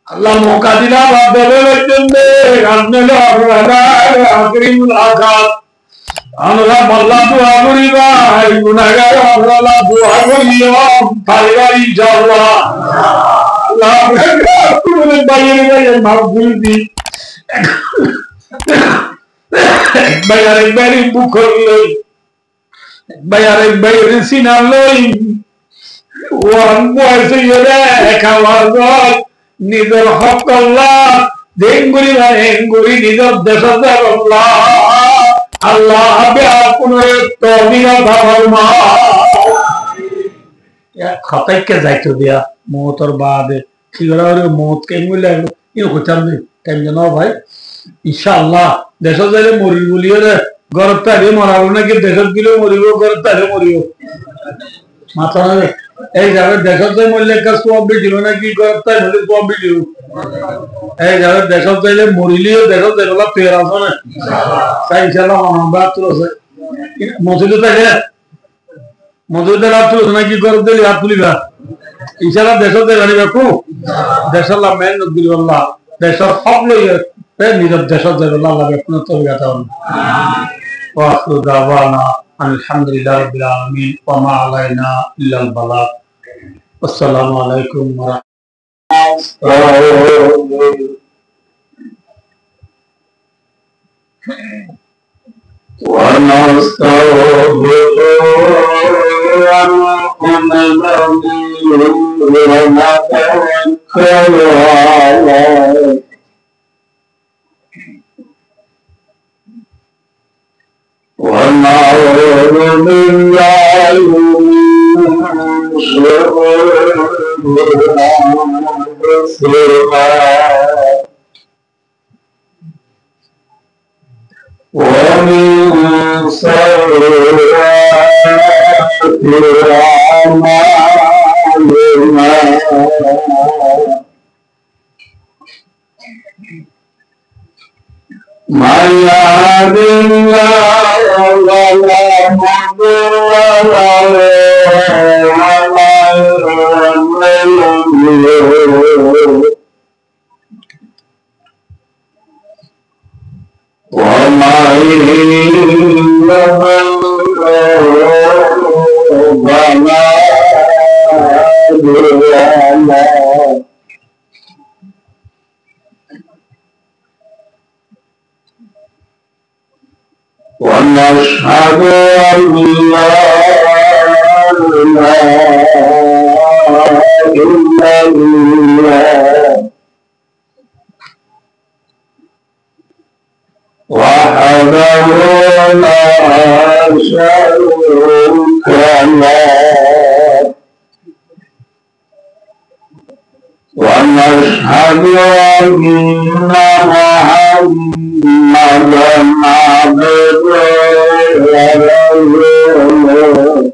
আল্লাহ মৌকা দিলাম আপনাদের জন্য আমরা বল্লা দোয়া করি ভাই গুনাহগার আমরা দোয়া করি পারিবারিক যাওয়া আল্লাহ আপনাদের বাইরে বাইরে মাহফিল দি একবার আরেকবারই বুক লই একবার আরেকবারই সিনা লই ওয়ান বয়সে খাওয়ার পর নিজের হক আল্লাহ দেঙ্গুরি বা হেঙ্গুরি নিজের দেশ আল্লাহ আল্লাহ আপনার তবিরা বাবা খতাইকে যাইতো দিয়া মৌতর বাদে কি করে মৌত কেমন লাগলো ইও কইতাম নি টাইম জানো ভাই ইনশাআল্লাহ দেশ যাইলে মরি বলিও রে গরত তারে মরাবো নাকি দেশত গিলেও মরিব গরত তারে মরিব মাথা না এই যাবে দেশত যাই মরলে একটা সব দিল নাকি গরত তাই হলে সব দিল এই যাবে দেশত যাইলে মরিলিও দেশত যাইলা পের আছে না তাই ইনশাআল্লাহ আমরা তো আছে মসজিদে থাকে মসজিদে রাত তো নাকি গরত দিলি হাত তুলিবা ইনশাআল্লাহ দেশত যাই রাখো দেশের লাভ মেন দিল আল্লাহ দেশের সব লইয়া নিজের দেশের যাবে আল্লাহ আপনার তৌফিক দাও ওয়াখু দাওয়ানা আলহামদুলিল্লাহি রাব্বিল আলামিন ওয়া মা আলাইনা ইল্লাল বালাগ আসসালামু আলাইকুম ওয়া রাহমাতুল্লাহি ونعوذ بالله من شرور أنفسنا ومن سيئات أعمالنا من يهد الله فلا مضل له ومن يضلل فلا هادي له ونشهد أن لا إله إلا الله وحده لا شريك له ونشهد أن محمدا عبده ورسوله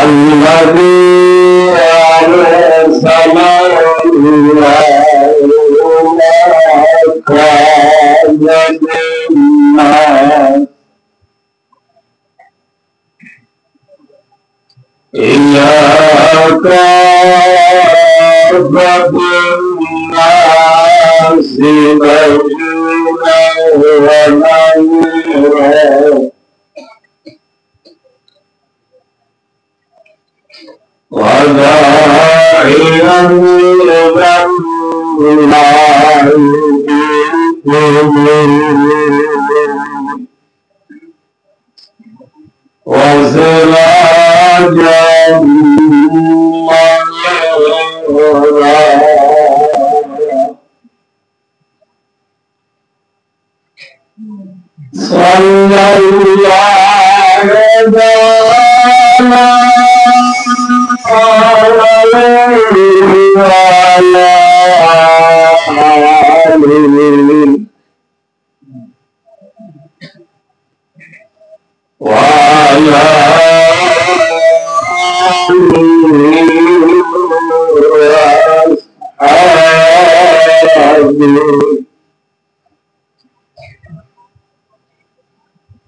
الذي أرسله الله كان للناس إياك رب الناس بشيرا ونذيرا وداعيا إلى الله بإذنه وسراجا منيرا صلى الله عليه وعلى آله وعلى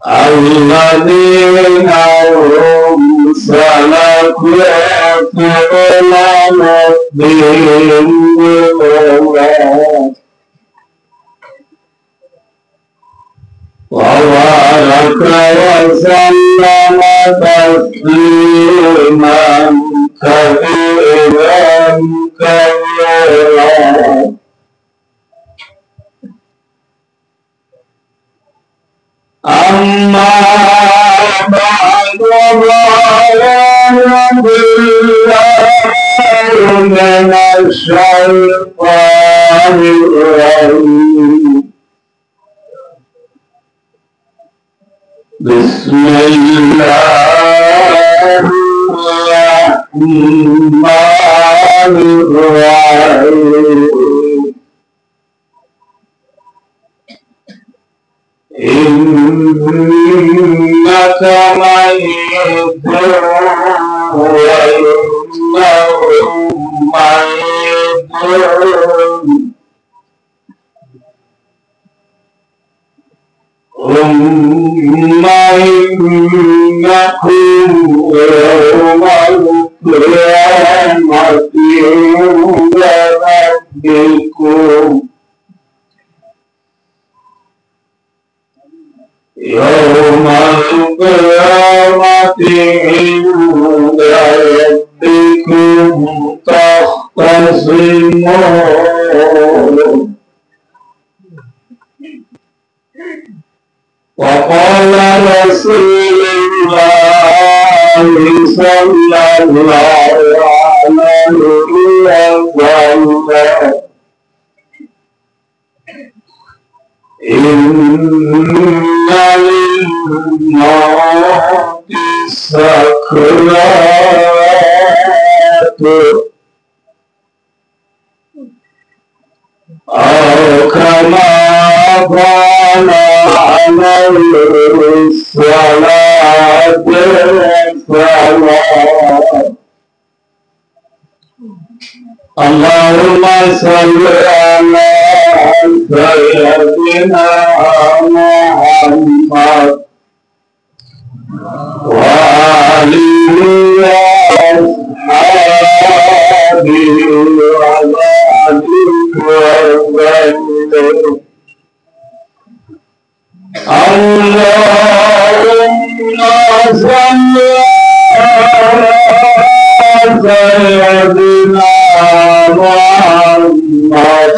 آله والذين هم سلكوا قبلنا بهم وبارك وسلم تسليما كثيرا كثيرا. أما بعد فأعوذ بالله من الشيطان الرجيم. بسم الله الرحمن الرحيم. إنك ميت وإنهم ميتون ثم إنكم يوم القيامة عند ربكم يوم القيامة عند ربكم تختصمون. وقال رسول الله صلى الله عليه وسلم إن للموت سكرات أو كما قال عليه الصلاة والسلام. اللهم صل على سيدنا محمد وآله وأصحابه وبارك وسلم. اللهم صل على سيدنا محمد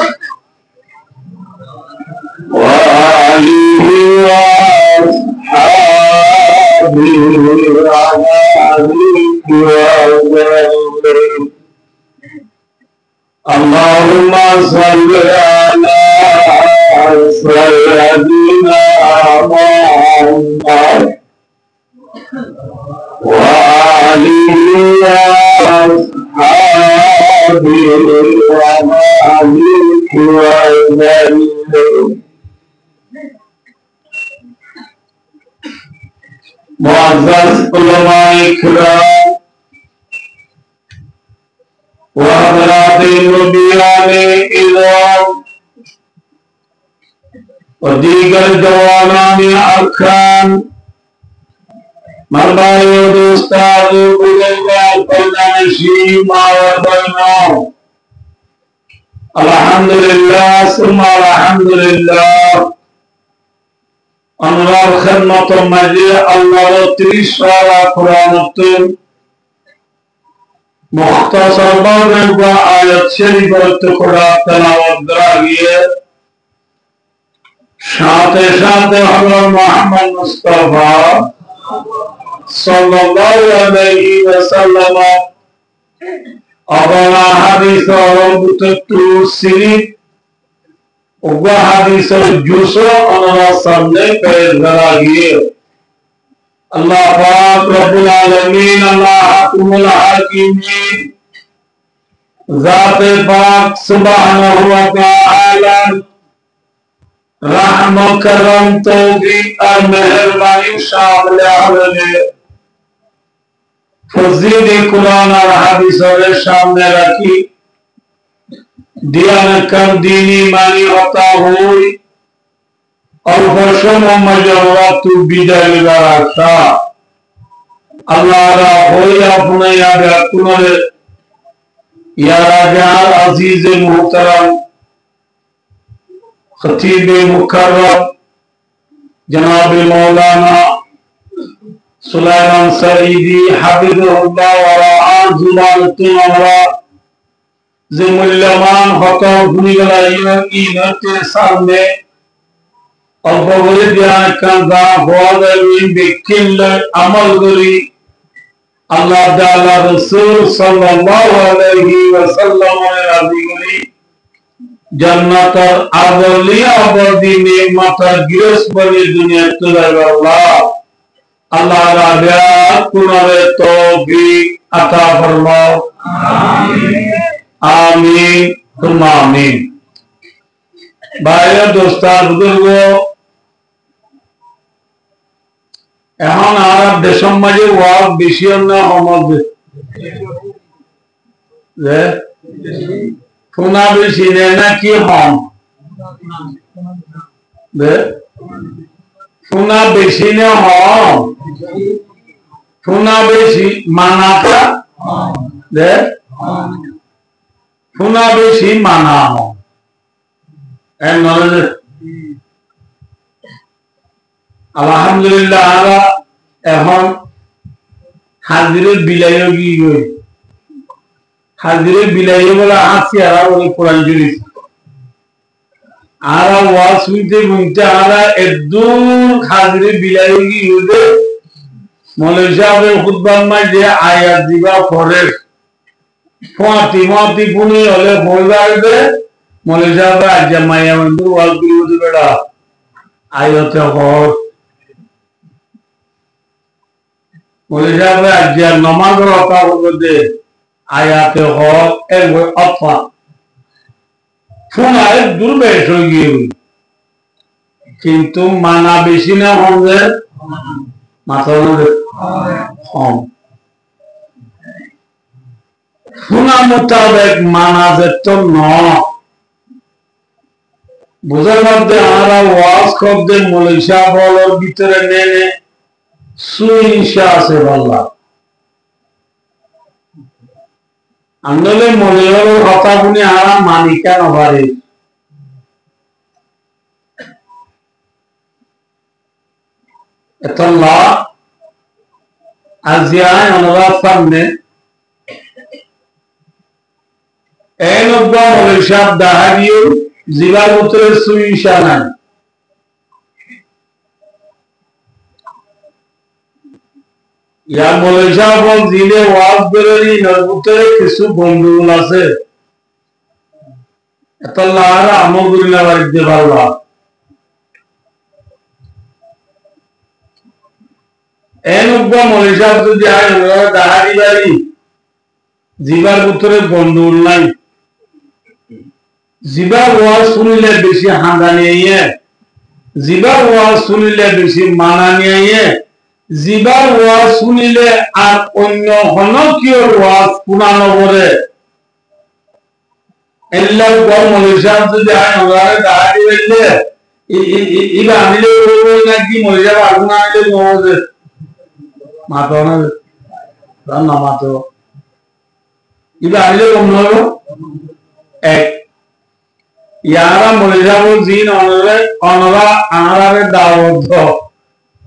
وآله وأصحابه وبارك وسلم. اللهم صل على سيدنا محمد وآله وأصحابه وبارك وسلم. معزز علماء کرام وحضرات نبیان اعظام و دیگر جوانان ارکان مربائی و دوستان و بزرگان پردانشی ماوردینوں الحمدللہ ثم الحمدللہ انوار خدمت و مجید اللہ و 30 سالہ قرآن التر مختصر بارد و آیت شریف و تقرآ تلاوت دراغیے شاعت حضرت محمد مصطفیٰ صلی اللہ علیہ وسلم اپنا حدیث اور بتتو سری وہ حدیث جوسو انہا سامنے پیش دراغیے. اللہ پاک رب العالمین اللہ حکم الحاکمین ذات پاک سبحانہ وتعالی رحم و کرم توفیق اور مہربانی شامل عملے فضیل قرآن اور حدیث اور سامنے رکھی دیانت کم دینی مانی ہوتا ہوئی অল্প সময় মাঝে আমরা তুই বিদায় নেবার আশা আল্লাহরা হই আপনি আপনারে ইয়া রাজা আজিজ মুহতারাম खतीब मुकर्रम जनाब मौलाना सुलाइमान सईदी हाफिजुल्लाह व रआ जुबानतुल अमरा जिमुल्लामान खतम हुनिगला इनके सामने अल्प बड़े ध्यान का हुआदल बिकिल अमल करी अल्लाह ताला रसूल सल्लल्लाहु अलैहि वसल्लम ने जन्नतर अवलिया अवधि में माता गिरस बनी दुनिया तुलागा अल्लाह राजा कुनारे तौफीक अता फरमाओ आमीन तुम आमीन भाइयों दोस्तार बुजुर्गो এখন আরব দেশের মাঝে ওয়াজ বেশি না হমদ যে শোনা বেশি না কি হম শোনা বেশি না হম শোনা বেশি মানাটা দে শোনা বেশি মানা হম এর নলেজ আলহামদুলিল্লাহ আমরা এখন হাজিরের বিলাইও গিয়ে হাজিরের বিলাইও বলে আসি আর ওই কোরআন শরীফ আর ওয়াজ শুনতে শুনতে আমরা একদম হাজিরের বিলাইও গিয়ে মৌলভী সাহেবের খুতবার মাঝে আয়াত দিবা পরে ফতি মতি পুনি হলে বলবে মৌলভী সাহেব আজ মাইয়া বন্ধু ওয়াজ গুলো বেড়া আয়তে হর মৌলভী সাহেব আজ নমাজের কথা বলতে আয়াতে হক এর অফা শোনায় দুর্বেশ হয়ে গিয়ে কিন্তু মানা বেশি না হবে মাথা কম শোনা মোতাবেক মানা যেত ন বোঝার মধ্যে আমরা ওয়াজ করতে মৌলভী সাহেবের ভিতরে নেনে সুইংসা আছে বললা আন্দোলন মৌলভীর কথা শুনে আমরা মানি কেন পারি এতলা আজিয়ায় অনুরাগ সামনে এই নব্বা মৌলভী সাহেব দাহারিও জিবার উত্তরে সুইংসা নাই ইয়া মৌলভী সাহেব দিলে ওয়াজ বেরোনি নরবুতরে কিছু বন্ধুগুলো আছে এতলা আর আমগুলিনা বাড়িতে পারলা এনব্বা মৌলভী সাহেব যদি আয় দাহারি বাড়ি জিবার উত্তরে বন্ধুগুলো নাই জিবার ওয়াজ শুনিলে বেশি হাঁদা নিয়ে জিবার ওয়াজ শুনিলে বেশি মানা নিয়ে জিবার ওয়াজ শুনিলে আর অন্য হনকীয় ওয়াজ পুরানো করে এল্লাহ মৌলভী সাহেব যদি আয় দাহারি বেরলে ইবা আনিলে নাকি মৌলভী সাহেব আগুন আনিলে মহজে মাতো না মাতো ইবা আনিলে কম হলো এক ইয়ারা মৌলভী সাহেব জিন অনরা আনারে দাওয়াত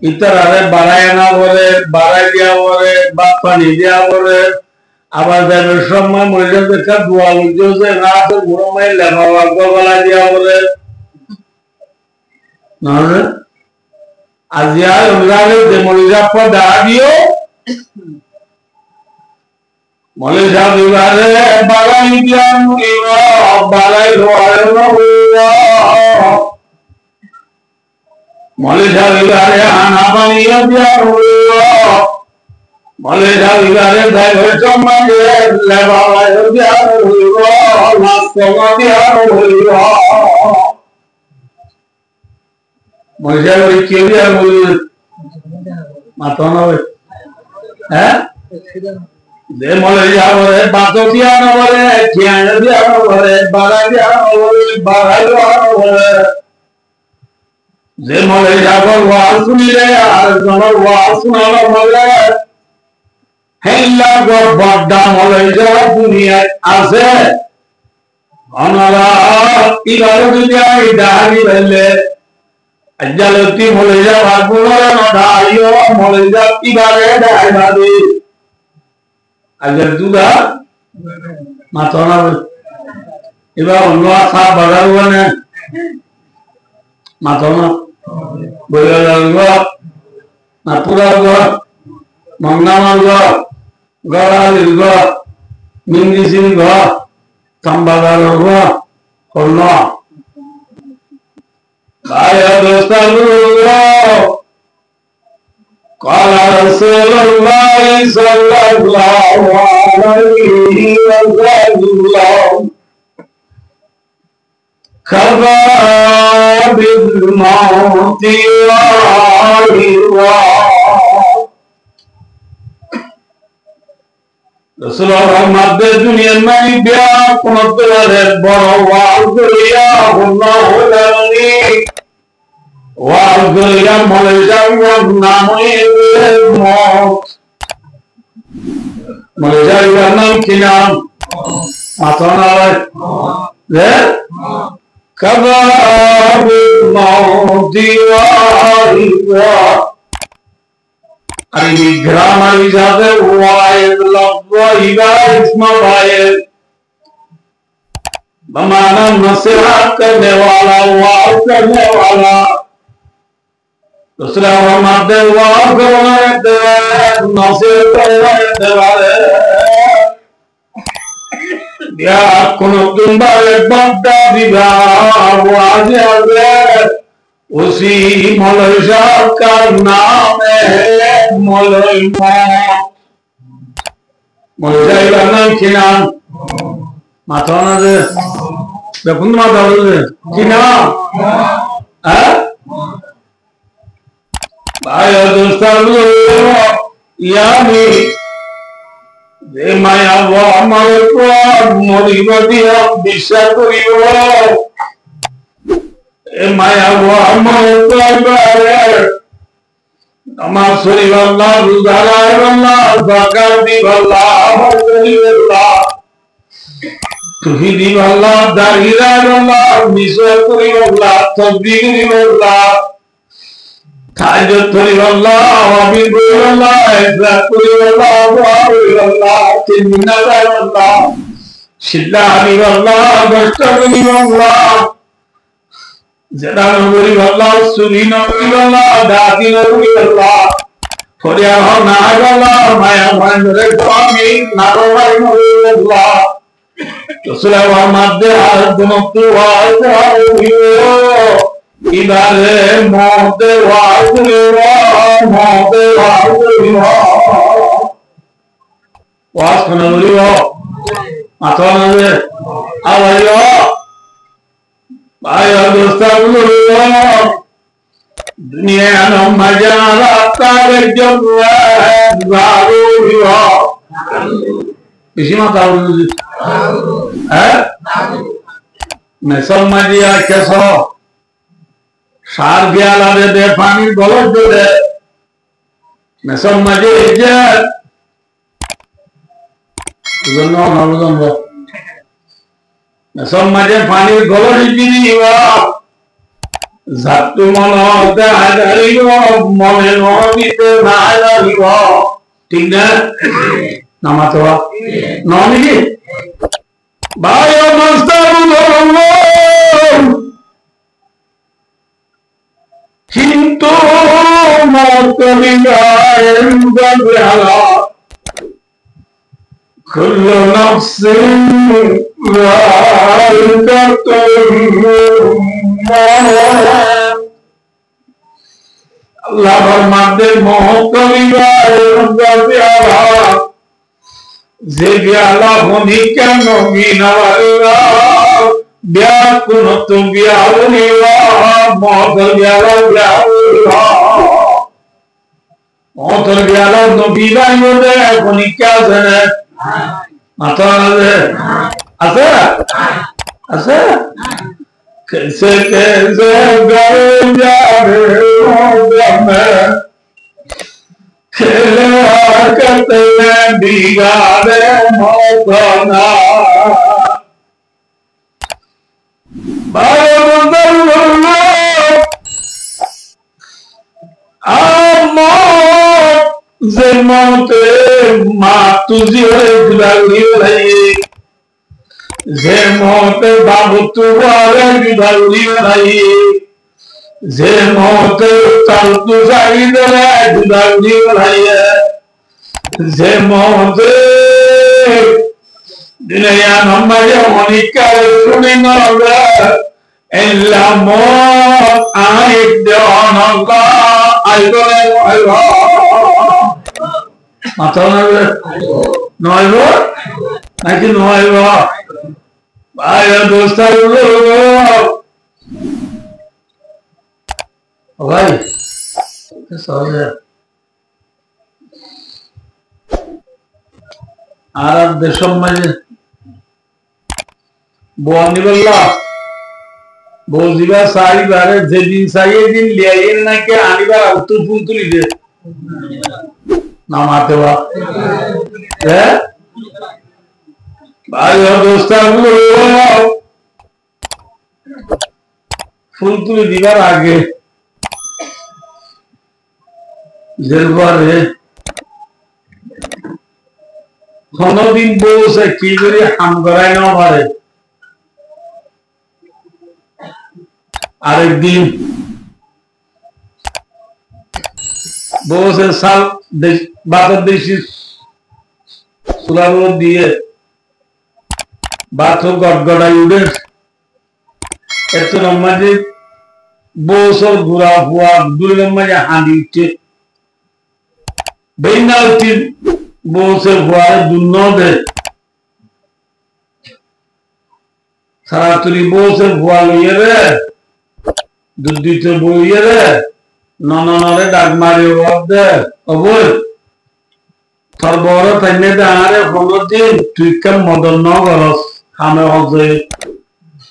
ইতারে বাড়ায় আনা বলে বাড়াই দেওয়া বলে বা পানি দেওয়া বলে আবার দেবের সময় মহিলা দেখা দোয়া বুঝছে না তো বুড়ো মাই লেখা বাক্য বলা দেওয়া বলে নহলে আজি আর অনুরাগে যে মহিলা পর দেখা দিও মহিলা বিবাহে বাড়াই দিয়ান বাড়াই মৌলভী বিবাহে আনা বানিয়ে দেওয়া হইল মৌলভী বিবাহে দায়ভার সম্মানে লেবায় দেওয়া হইল নাস্তমা দেওয়া হইল মৌলভী কেউ দেওয়া হইল মাথা নয় হ্যাঁ দে মৌলভী বলে বাতো দেওয়া বলে খেয়াল দেওয়া বলে বাড়াই দেওয়া বলে বাড়াই দেওয়া বলে যে মলে যাবর ওয়াজ শুনিলে আর জনের ওয়াজ শোনানো হলে হেল্লা বড্ডা মলে যাওয়া দুনিয়ায় আছে অনারা ইবারে দুনিয়ায় দাঁড়ি রইলে আজ্জালতি মলে যাওয়ার পুনরে নড়াইও মলে যাও ইবারে দাঁড়ি বাদি আজ্জাল দুগা মাতনা এবার অন্য আশা বাজার মানে মাতনা বইয়া যাওয়া না পুরা মঙ্গামাল গড়ালির মিন্দিসির তাম্বাগার হল قال رسول الله صلى الله عليه وسلم كفى بالموت واعظا Rasulullah madde duniyar mai biya kunatare boro wa'azriya Allahu lani wa'azriya malaysia namai maut malaysia nam kinam atana le kaba bil mauti wa Ari grammar is other wide love iba isma wide bamana nasihat karne wala waaz karne wala dusra madde waaz karne de nasihat karne wale ya kono tumbare badda diba waaz ade उसी मौलवी साहब का नाम है मौलवी मौलवी का नाम क्या नाम माथाना दे देखुन माथा बोले क्या नाम हाँ भाई और दोस्तों यानी ये माया वो हमारे को मौलवी बदिया विश्वास करियो माया वो नमाज शरीफ अल्लाह रोजा अल्लाह ज़कात दी अल्लाह हज दी अल्लाह तौहीद दी अल्लाह दाहिरा अल्लाह मिसर करी अल्लाह तस्बीह दी अल्लाह tahajjud करी अल्लाह वाबिल करी अल्लाह इफरात करी अल्लाह दुआ करी अल्लाह तिन्ना अल्लाह शिल्ला दी अल्लाह बस्ता करी अल्लाह Jada nuri Allah, suni nuri Allah, dati nuri Allah. Korea ho naagala, maya mandre kwami, narwai nuri Allah. Rasulullah madde aduntu wa'adhiyo. Idare mohde wa'adhiyo, mohde wa'adhiyo. Was kana nuri ho. Atwana nuri. Avayo. Ayo dostoon dunia no majala tare jomwa baru yo isi mata ulu mesal majiya keso shar gyala de pani golot de mesal majiya jono namudombo Samaje pani golori diniwa zattu mono dariwa mone nonite naariwa ঠিক না নামাতোয়া ননি bio মাস্তাবুল্লাহ কিন্তু মতবিগায়েন জালা كل نفس ذائقة الموت الله فرماتے موت زيادة هوني كانوا من الله بيكونوا بيعوني موت بيعوني نبي لا يودع هوني كذا মাথা আছে আছে कैसे कैसे गए जाने में खेला करते हैं बिगाड़े मौतना Zemonte matuzi gudali lai Zemonte babutu wale gudali lai Zemonte taltu zaidele gudali lai Zemonte dunia namanya monika suninoga Elamo aidon Allah aidon মাথা নয় নাকি নয় ভাই দোস্ত ভাই আর দেশের মাঝে বলনি বললা বলছিবা চাইবারে যেদিন চাই এদিন লিয়াইন নাকি আনিবার উত্তর ফুল তুলি দে নামাতে বা হ্যাঁ ভাই দোস্তাগুলো ফুল তুলে দিবার আগে যেরপরে কোনদিন বসে কি করে হাম করাই না পারে আরেকদিন বসে সাল বাতের দেশি সুলাগুলো দিয়ে বাথরুম গড়গড়াই উঠে এত মাঝে বসর ঘুরা হুয়া দূরের মাঝে হাঁড়ি উঠছে বেইনা উঠি বসে হুয়ারে দুন্ন দে সারা তুলি বসে হুয়া লইয়ে রে দুধ দিতে বইয়ে রে ননরে ডাক মারি দে অবৈ তোর বড় তাইনে দাঁড়ে কোনদিন তুই কেম মদন ন করস খামে হজে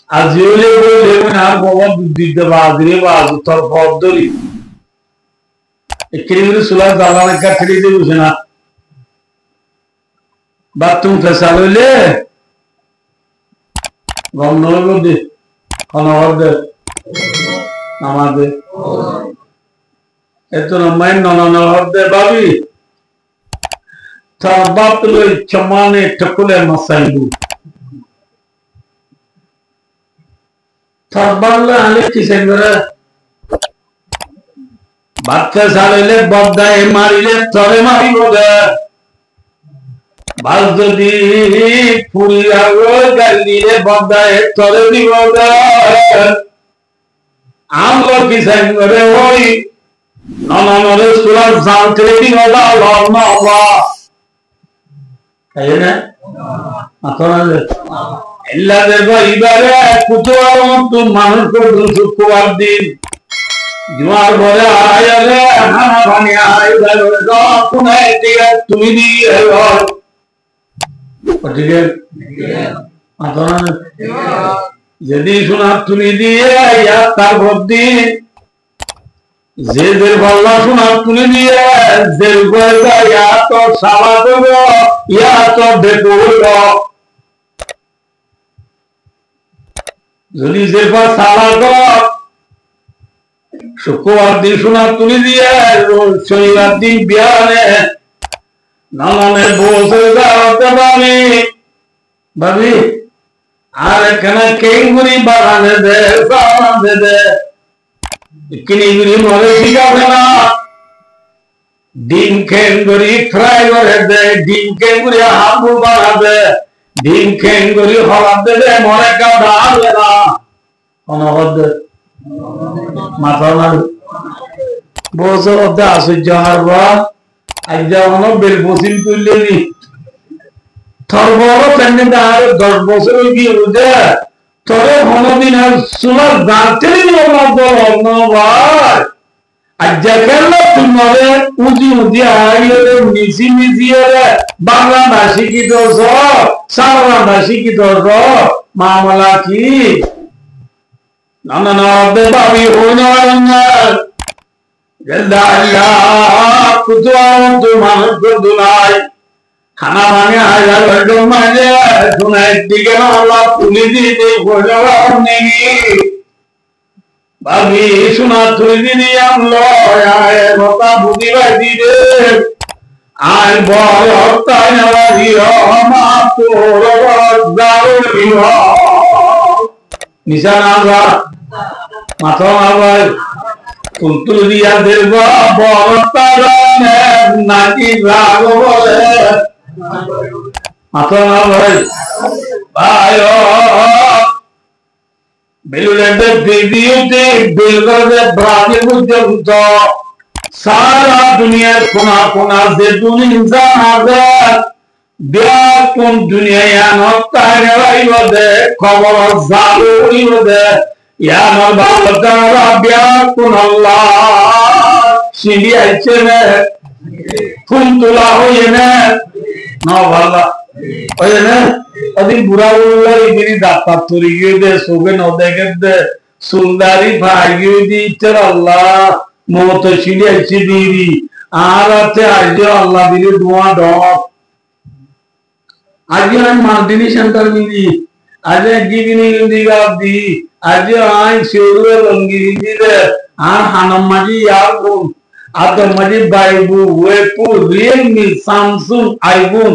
আজি হইলে বইলে আর বাবা দুধ দিতে বাজরে বাজ তোর পথ ধরি এখানে সুলা জ্বালানা কাঠড়ি দিয়ে বসে না বাথরুম ফেসা লইলে গম নইব দে খনর দে নামাজ দে এত মাইন ননর দে বাবি তার বাপ লই চমানে টকুলে মাসাইলু তার বাংলা আলে কিসে করে বাচ্চা সালেলে বদ্দায় মারিলে তরে মারিব গে বাল যদি ফুরিয়া গালিলে বদ্দায় তরে দিব গে আমরা কিসে করে ওই ননরে সুলার জানতে দিব না লর্মা হওয়া তাই না আপনারা এল্লা দেব ইবারে কুতুয়ার মতো মানুষ করুন শুক্রবার দিন জুয়ার ঘরে আয়ালে হানা পানি আইবার কোনে টিকে তুমি দিয়ে হল ওটিকে আপনারা যদি শোনা তুমি দিয়ে ইয়া তার ভর্তি যে যে ভাল্লা শোনা তুমি দিয়ে যে গয়দা ইয়া তো সালা দেব ইয়া তো দেখো যদি যে সালা দেব শুক্রবার দিন শোনা তুলি দিয়ে শনিবার দিন বিয়ানে নানানে বসে যাওয়াতে পারি ভাবি আর এখানে কেঙ্গুরি বাগানে দে বাগানে দে কিনিগুরি মরে শিখাবে না ডিম কেঙ্গুরি ফ্রাই করে দে ডিম কেঙ্গুরি হাবু বানাবে ডিম কেঙ্গুরি হলাদ দে মরে কাউটা আসবে না অনবদ্য মাথা মারু বসে মধ্যে আশ্চর্য হারবা আজ যেমন বেল বসিল তুললে নি তোর বড় তেমনি আর 10 বছর গিয়ে বুঝে তোরে কোনদিন আর সুলার দাঁড়তে ভাই আজ দেখেন তোমারে উজি উজি আইলে মিশি মিশি বাংলা ভাষী কি দোষ সারা ভাষী কি দোষ মামলা কি Nananade babi hunaranga Geldalla kutuantu manukudunai Hana bani ayar vadumaya Tunai digana Allah tulididi hujawarni Babi suna tulididi amlo Yae mota budi vadide Ay boy ottayna vadiyo Maturo vaddauriyo Nisan agak Matong awal Kultur dia derba Borotaraner Naki rago boleh Matong awal Bayo Belulende videote Belulende brade bujjamto Sara dunia kona se dunia insan azad Biarpun dunia yang otaknya ibadah, kabar zalu ibadah, yang berbahagia biarpun Allah sini aja kuntulah oyene, nawala oyene, adik burawulah ini dapat turiye de, sugen odeket de, sundari bhaiye di Allah, mau to sini aja diri, arate aja Allah diri dua dok. आज हम Martini centre में दी आज गिविनी दी गादी आज आय शेरुए लंगी दी दे हानम मजी यार को आतो मजी बाइबू वेपू रियलमी सैमसंग आईफोन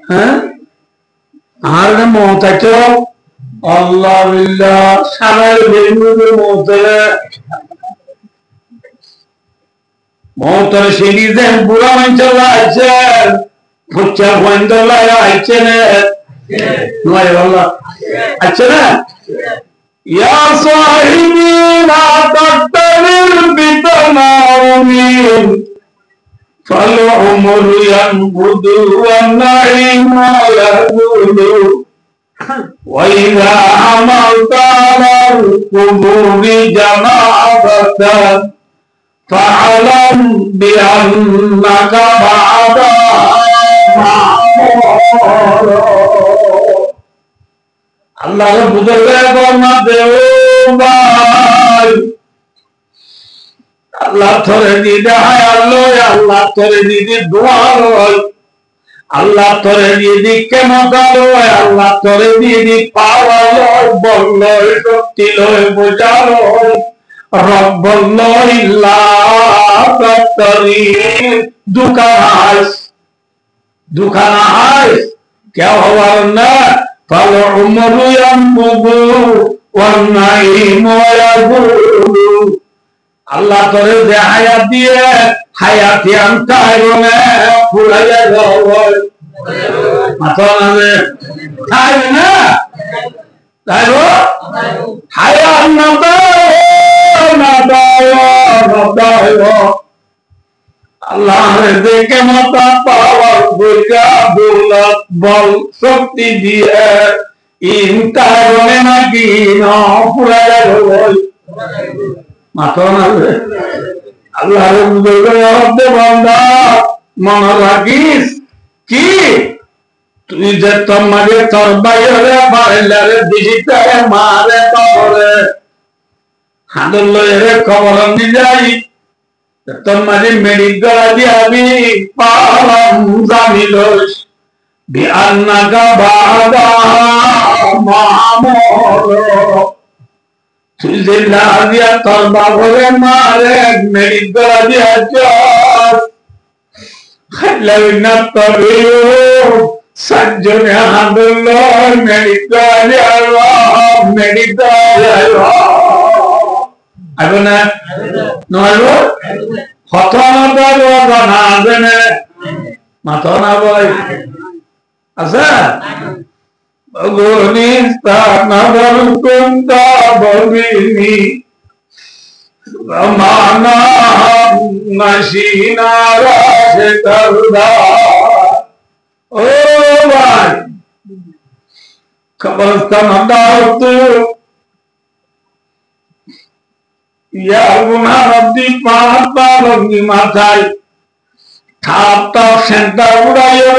हैं आरने मोता चो अल्लाह बिल्ला सारे बेनू के मोते Motor sini deh bulan mencelah aja, pucat wandola aja nih, nuai Allah aja nih. Ya sahibi la taktarir bitanamin, falu umur yang budu wa naim ala budu, wa idha amal talar kuburi jama'atan. فاعلم بأنك بعد معمور الله بدله بنا देवाय الله तोरे दीदे हाय Allah तोरे दीदे दुआ रोय Allah तोरे दीदे के मदालो Allah तोरे दीदे Paulo बोलो शक्ति लोय बुझालो Rabballah illa tattari dukan ais kya warna fal umru yanbudu wan naimu yabudu Allah tore de hayat diye hayat yang tayrone pulaya gawal matona de tayrone tayro hayat nada Allah rezeki mata power burga bulat bol sakti dia intarone nagi no puraya roy matona Allah rezeki banda mana lagis ki tu je tomare torbayore barelare digitare mare tore Handle ere kawalan dijai, temani medical diabi palam zamilos, bi annaga bada mahamoro. Tuzilla dia tarba bole mare medical diajas, khalawina tabiyo sajjone handle medical diaja medical Abuna, no alo, hotona dalo bana dene, matona boy, asa, bagoni stana barukunda bagini, ramana mashina rasetarda, oh boy, kabarstan anda tu. Ya guna rabdi pahata lagi matai, thapta center udah ya,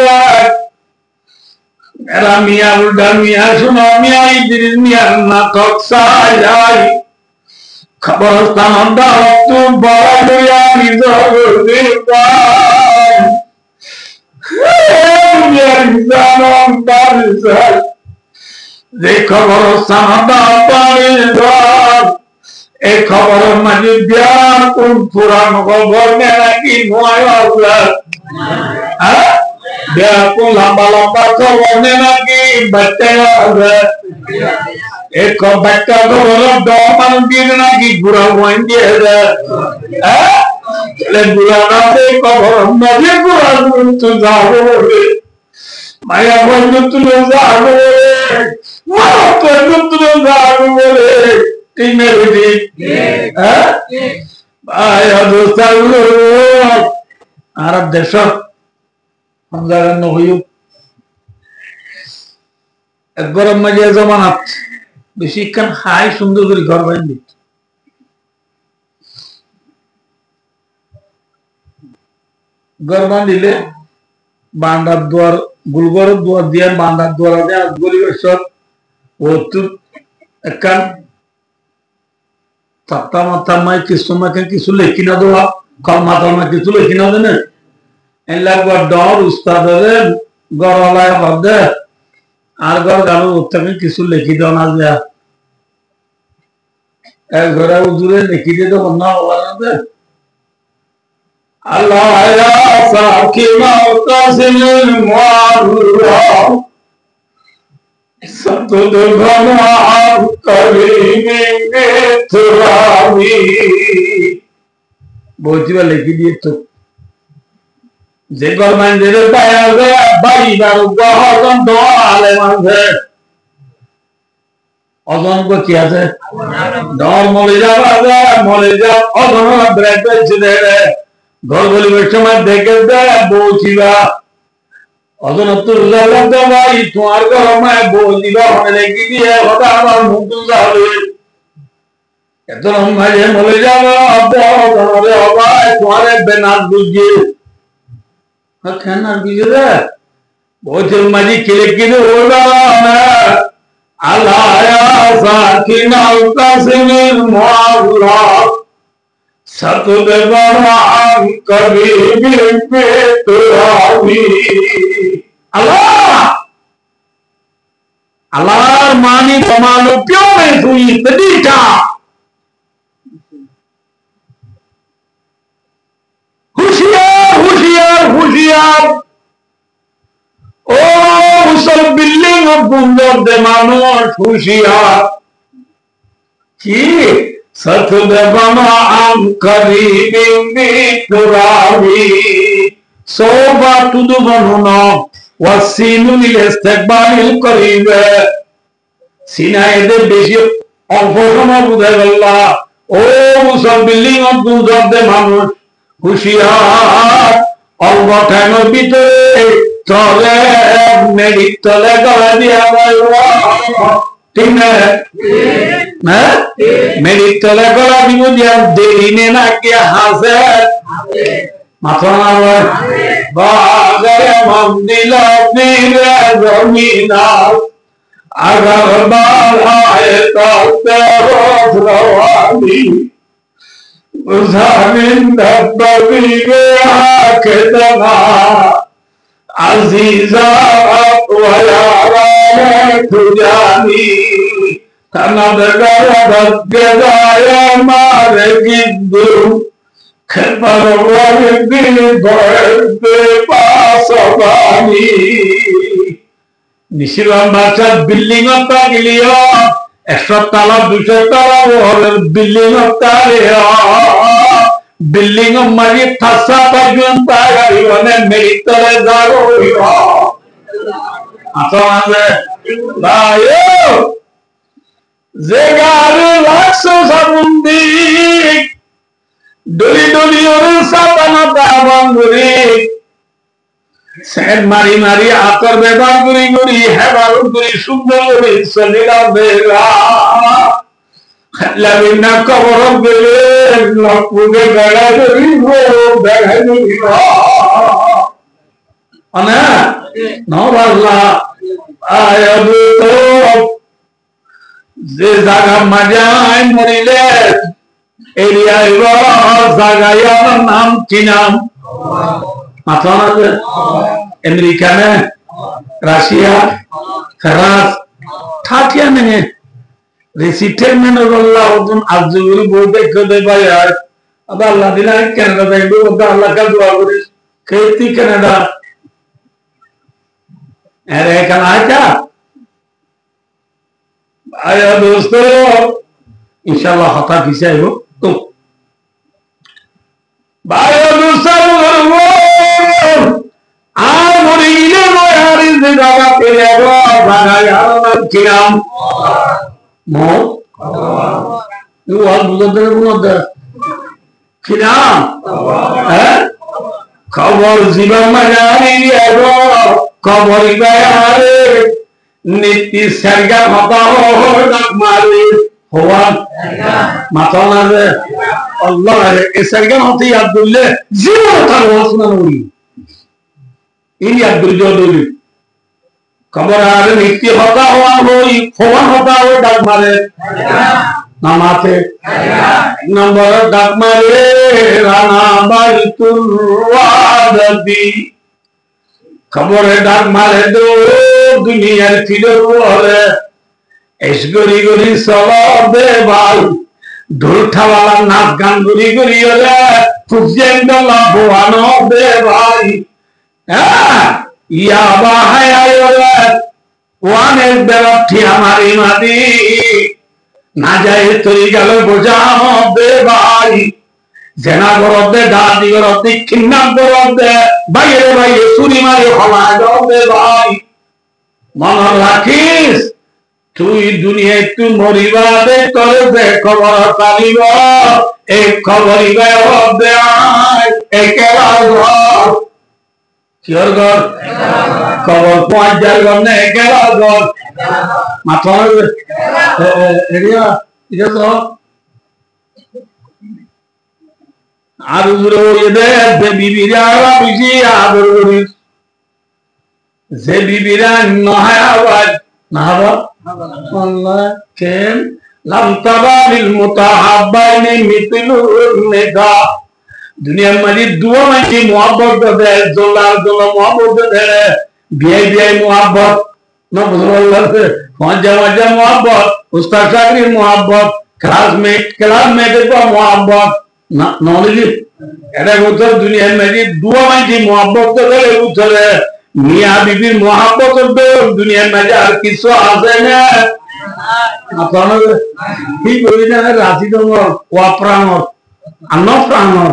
এরা মিয়া উল্টা মিয়া শুনো মিয়া ইদ্রিস মিয়ার নাটক সাজাই খবরস্থান দাওয়াতু বড়িয়া নিজরে পাই মিয়ার জানাম বারসাই যে খবরস্থান দাওয়াত এই খবর মাঝে বিয়ার কোন পুরান খবর নাকি নয় হ্যাঁ biarpun lama-lama kau nabi baca ekor baca kau doang dia lagi gurauan dia le gurau kau nabi gurau tu jauh maya pun tu jauh mana pun tu jauh tinggal di ayah dosa lu Arab desa Jangan nuhuyuk গরম মাঝে জমানাত বেশিক্ষণ খাই সুন্দর করে ঘর বাঁধি ঘর বাঁধিলে বান্দার দুয়ার গুলগর দুয়ার দিয়ে বান্দার দুয়ার দিয়ে গরিবেশ্বর ওতু একখান তাপ্তা মাথা মাই কিছু লেখি না দেওয়া কলমা টলমা কিছু লেখি না দেন লাগবার ডর উস্তাদরে গরলায় হদে আর ঘর গালো উত্তমে কিছু লিখি দাও না যা এক ঘরে উজুরে লিখি দিয়ে তো বন্ধ হওয়ার আল্লাহ ইয়া সাকিনা তাসিল মুআররা সতুল গনা করিমে তুরামি বলছিবা লিখি দিয়ে তো যে গরমান যে বাড়িবার গহন দোয়ালে মাঝে অজন কি আছে ডর মলে যাওয়া মলে যা অজন ব্রেক পেয়েছে ঘর বলিবার সময় দেখে বলছিবা অজন তুল্লাহ ভাই তোমার গরমায় বলছিবা মনে লেগে দিয়ে হঠাৎ আমার মুখ যাবে এত মাঝে মলে যাওয়া তোমার বেনার বুঝিয়ে Kenal bize bocil maji kile ulana Allah ya sakin al qasimil mu'alla satu devaran karibin petrawi Allah Allah mani pamalu pyo mein tui tadika Hushiyar O musal building of Gundor de Manor Hushiyar Ki Satu devana am karibin bituravi Soba tudu banuna Wasinu lil istekbalil karibe Sina ede beshi Alfosama budhegalla O musal building of Gundor de Manor হুশিয়ার অল্পটাইমের ভিতরে চলে medic তলে গলা দিয়া ঠিক না হ্যাঁ medic তলে গলা দিব দিয়া দেরি নে না কি হাসে মাথা মারবে বাজারে মন্দির দিলে জমিনা আগার বাড়ায় তাতে রোজরাওয়ানি Zamin dabbi akdama aziza wa yara tujani kanadagara dadgaya margiddu khabar bil barde pasabani nishiram bacha building ata giliyo 100 তালা 200 তালা ওর বিল্ডিং বিল্ডিং মারি থাসা পর্যন্ত গাড়ি মানে মেরিতলে যাবো আছে ভাইও যে গাড়ি লাখো সাবুন্দি ডলি ডলি ওর সাতানা দাবাঙ্গুরি সেন মারি মারি আতর বেদান গুরি গুরি হেবাল গুরি সুন্দর গুরি সলিলা বেলা লাবিনা কবর গলে লপুগে গড়া গুরি হো গড়া গুরি আনা নওয়াল্লা যে জায়গা মাজায় মরিলে এরিয়ায় জায়গায় নাম কি নাম মাথা আছে আমেরিকা ने রাশিয়া ফ্রান্স ঠাকিয়া নেই রেসিটের মেনে আল্লাহ ওজন আজগুরি বই দেখে দে ভাই আর আবার আল্লাহ দিনা কানাডা যাইবো ওটা আল্লাহ কা দোয়া করিস কেতি কানাডা अरे कल क्या आया दोस्तों इंशाल्लाह हता किसे हो तो भाइयों दोस्तों मुरीले वो यार इस जगह पे वो बना यार क्या नाम मो वो आज बुझते बुझते क्या है खबर जीवन में जानी है वो खबर गया नीति सरगा माता हो मारे हुआ माता ना रे अल्लाह रे इस सरगा माती अब्दुल्ले जीवन का वासना नूरी इन अब्दुल्ले डोली खबर आ रहे नीति होता हुआ हो डाक मारे नामाते नंबर डाक मारे राना बाई तुर्वादी खबर है डाक मारे दो दुनिया फिर ऐस गरी गरी चलो दे भाई ढोलठा वाला नाच गान गरी गरी खुजेंगला बोआनो दे भाई या बाहाय वाने बेरठी हमारी मादी ना जाए तोरी गलो बोझाओ दे भाई जेना गरदे दादी गरदे किन्ना गरदे भाइये भाइये सुनी मारी हवा दे भाई मन राखिस তুই দুনিয়ায় তুই মরিবা দে করে দে খবর পালিব এই খবরই দে একেলা ঘর কিয়র ঘর খবর পৌঁছ যার ঘর না একেলা ঘর মাথা এরিয়া এটা তো আর যে বিবিরা বেশি আদর করিস যে বিবিরা নহায় আবার না হবা আল্লাহ কেন লাম তাবালিল মুতাহাব্বাইনি মিথলুল নিকা দুনিয়ার মাঝে দুয়া মাঝে মোহাব্বত দে জোলার জোলা মোহাব্বত দে বিয়াই বিয়াই মোহাব্বত না বুঝলো মজা মজা মোহাব্বত উস্তাদ চাকরির মোহাব্বত ক্লাসমেটের মোহাব্বত না নলেজ এটা কথা দুনিয়ার মাঝে দুয়া মাঝে মোহাব্বত দে উঠলে মিয়া বিবির মোহাব্বত দুনিয়ার মাঝে আর কিছু আছে না আপনার কি করি না রাশি তোমার ওয়া প্রাণর আন্ন প্রাণর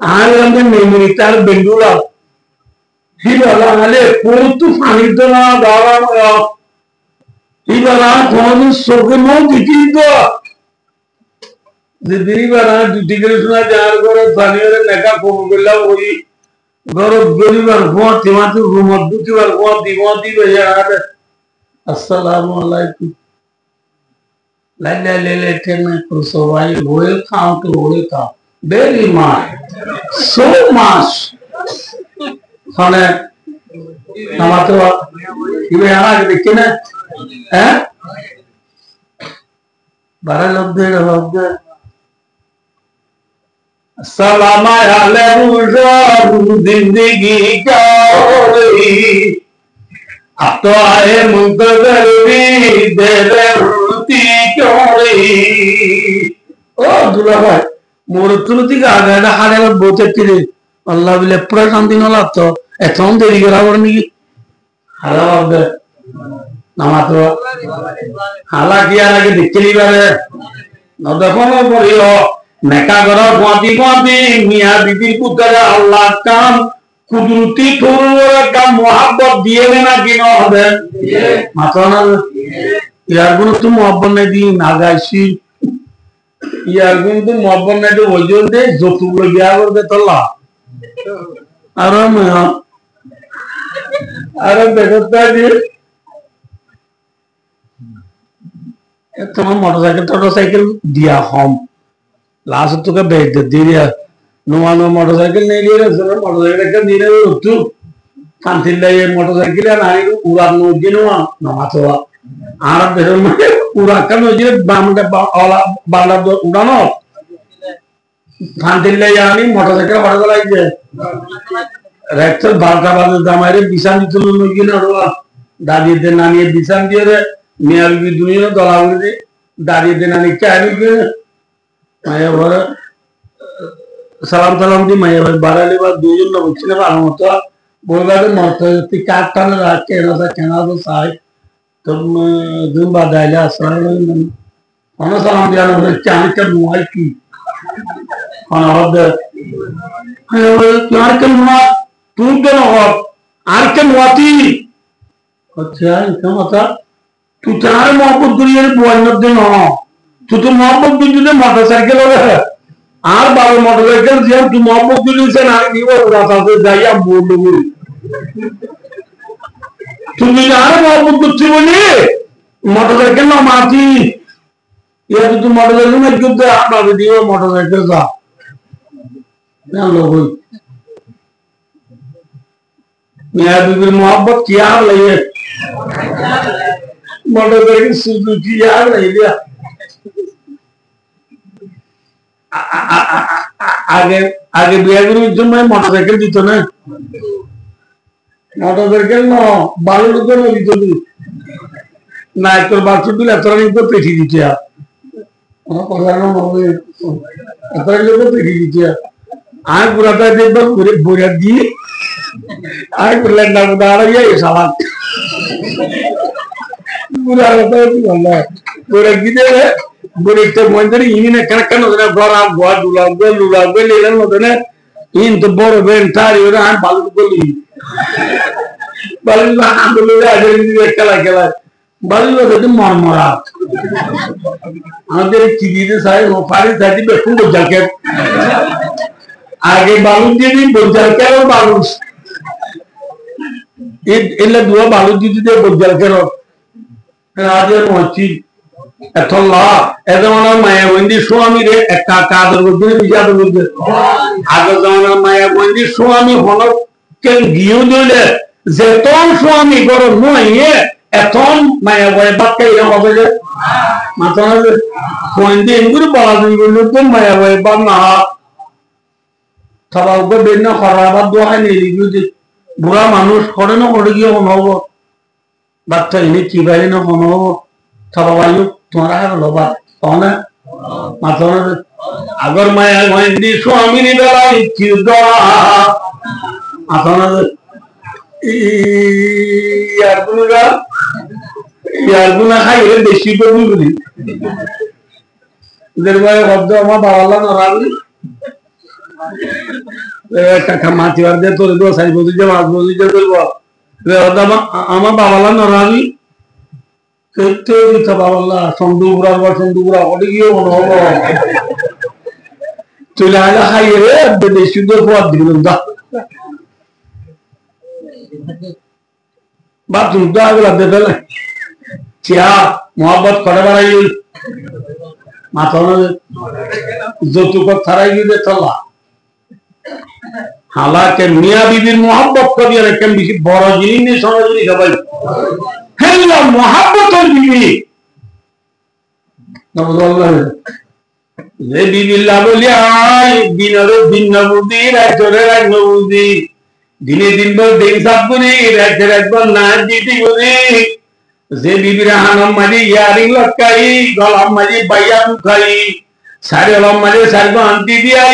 আর আমাদের মেমোরি তার বেঙ্গুলা হি বলা হলে পুরুতু পানি তো না দাঁড়ানো হি বলা কোনদিন চোখে মুখ দেখি তো দিদি বলা দুটি করে শোনা যার করে স্থানীয় লেখা কম করলাম ওই গরব গরিবার ভর্তি মাত্র রুমত দুটিবার ভর্তি বেজার আসসালামু আলাইকুম লে টেনে করছো ভাই welcome to welcome very much so much মানে আমাদের ইবে আগে দেখি না হ্যাঁ 12 লোক দেড় सलाम जिंदगी क्या हो रही अब तो आए मुंतजर भी देर उड़ती क्यों रही ओ दुला भाई मोर तुलती का आगे हारे में बहुत अच्छी अल्लाह बिले पूरा शांति न लगता ऐसा देरी करा करने की हाला बात नमाज़ो हालांकि यार आगे दिक्कत ही बारे न देखो ना पढ़ियो नेका करो गुआती मियाँ बीबी पुत्र अल्लाह काम कुदरती थोड़ा काम मोहब्बत दिए ना कि ना होते माता ना यार गुन तुम मोहब्बत नहीं दी नागाशी यार गुन तुम मोहब्बत नहीं दो वजन दे जो तू लोग क्या करते तल्ला आराम है आराम देखता है तुम्हारा मोटरसाइकिल दिया हम लास्ट तो क्या भेज दे दिया नुआ नुआ मोटरसाइकिल नहीं लिया मोटरसाइकिल का नहीं रहे तू শান্তিল্লাই মোটরসাইকেলে নাই উড়ার নদী নামাতো আর দেশের মানে উড়াকা নদী বাংলা উড়ানো শান্তিল্লাই আনি মোটরসাইকেল ভাড়া লাগছে রাত্রে 12টা বাজে জামাইরে বিছান দিত নদী না দাদিদের নানিয়ে বিছান দিয়ে মেয়াল বি দুনিয়া দলা করে দাদিদের নানি চাইনি মায়া ভরে সালাম সালাম দি মায়া ভাই বাড়ালে বা দুজন না বুঝছি না ভালো মতো বলবারে মতো তুই কার টানে রাখছে এরা কেনা তো চাই তো দিন বাদ আইলে আসলাম অনেক সালাম দিয়ে আনা চাঁদটা নোয়াই কি আর কেন নোয়া তুই কেন হব আর কেন নোয়াতি আচ্ছা এটা মাথা তুই চার মহব্বত করিয়ে বয়ানোর দিন তুই তো মহব্বত দিলে মোটরসাইকেল হবে আর বাবা মোটরসাইকেল যে তুই মহব্বত দিলেছেন আর কি রাস্তাতে যাইয়া বললো বলি তুমি আর মহব্বত করছি বলি মোটরসাইকেল না মাটি এটা তুই মোটরসাইকেল না কিন্তু আপনাকে দিও মোটরসাইকেল যা लोग मेरा बीबी मोहब्बत किया लगे मोटरसाइकिल सुजुकी यार नहीं लिया आगे आगे बिया गुरु जो मैं मोटरसाइकिल जीतो ना मोटरसाइकिल नो बालू तो नहीं जीतो तू ना एक तो बात सुन ले अतरा नहीं तो पेटी जीते यार हाँ पता ना मौके अतरा नहीं तो पेटी जीते यार आग बुराता देख बस पूरे बुरा दी आग बुलाना बता रहा है ये सवाल बुरा होता है तू वाला बुरा किधर है बुरे तो मंदिर इन्हीं ने कनेक्शन होता है बार आप बार लुला ले लेना होता है इन तो बोरो बेन तारी होता है बालू को ली बालू का नाम बोले आज ये कला बालू का तो मार मारा आगे चीज़ें सारे वो फाड़ी साथी बैठूं तो जाके आगे बालू दीदी बुझल के और बालू इल्ले दुआ बालू दीदी दे बुझल के और आज ये पहुंची अथल्ला ऐसा वाला माया बंदी स्वामी रे एक कादर को दिन बिजा तो बुझे आगे जाना माया बंदी स्वामी होना के गियो दोले जेतोन स्वामी करो नहीं एतोन माया बंदी बात के यहाँ हो गए मतलब बंदी इनको बालू बोलो तो माया बंदी बात ना थोड़ा ऊपर बेचना खराब दो है नहीं क्योंकि बुरा मानुष खड़े ना खड़े किया होना हो बच्चा इन्हें चिबाई ना होना हो थोड़ा वायु तुम्हारा है बोलो बात कौन है मतलब अगर मैं हिंदी स्वामी नहीं बेला चिदा मतलब यार बुना खाई ये देशी को भी बोली इधर मैं शब्द हमारा बावला ना रावी কাকা মাটি আর দে তোর দোয়া সাই বলি যে মাছ বলি যে বলবো রে ওদামা আমার বাবালা নরানি কইতে দিতা বাবালা সন্দুগুড়া ওডি গিয়ে মনে হলো চলে আলা খাই রে বেদে শুদ্ধ হওয়ার দিলাম দা বাপ তুমি তো আগলা দে দেলে চিয়া মোহাম্মত করে বাড়াই মাথা যৌতুক ছাড়াই গিয়ে চলা हालांकि मियाँ बीबी मोहब्बत कर दिया लेकिन किसी बड़ा जिनी ने समझ नहीं भाई है ना मोहब्बत और बीबी नबुल्लाह ये बीबी लाबलिया दिनरे दिन नबुदी रातरे रात नबुदी दिने दिन भर दिन साथ बुनी रात रात भर नाच जीती बुनी ये बीबी रहानम मजी यारिंग लटकाई गलाम मजी बैया मुखाई सारे गलाम मजी सारे को अंती दिया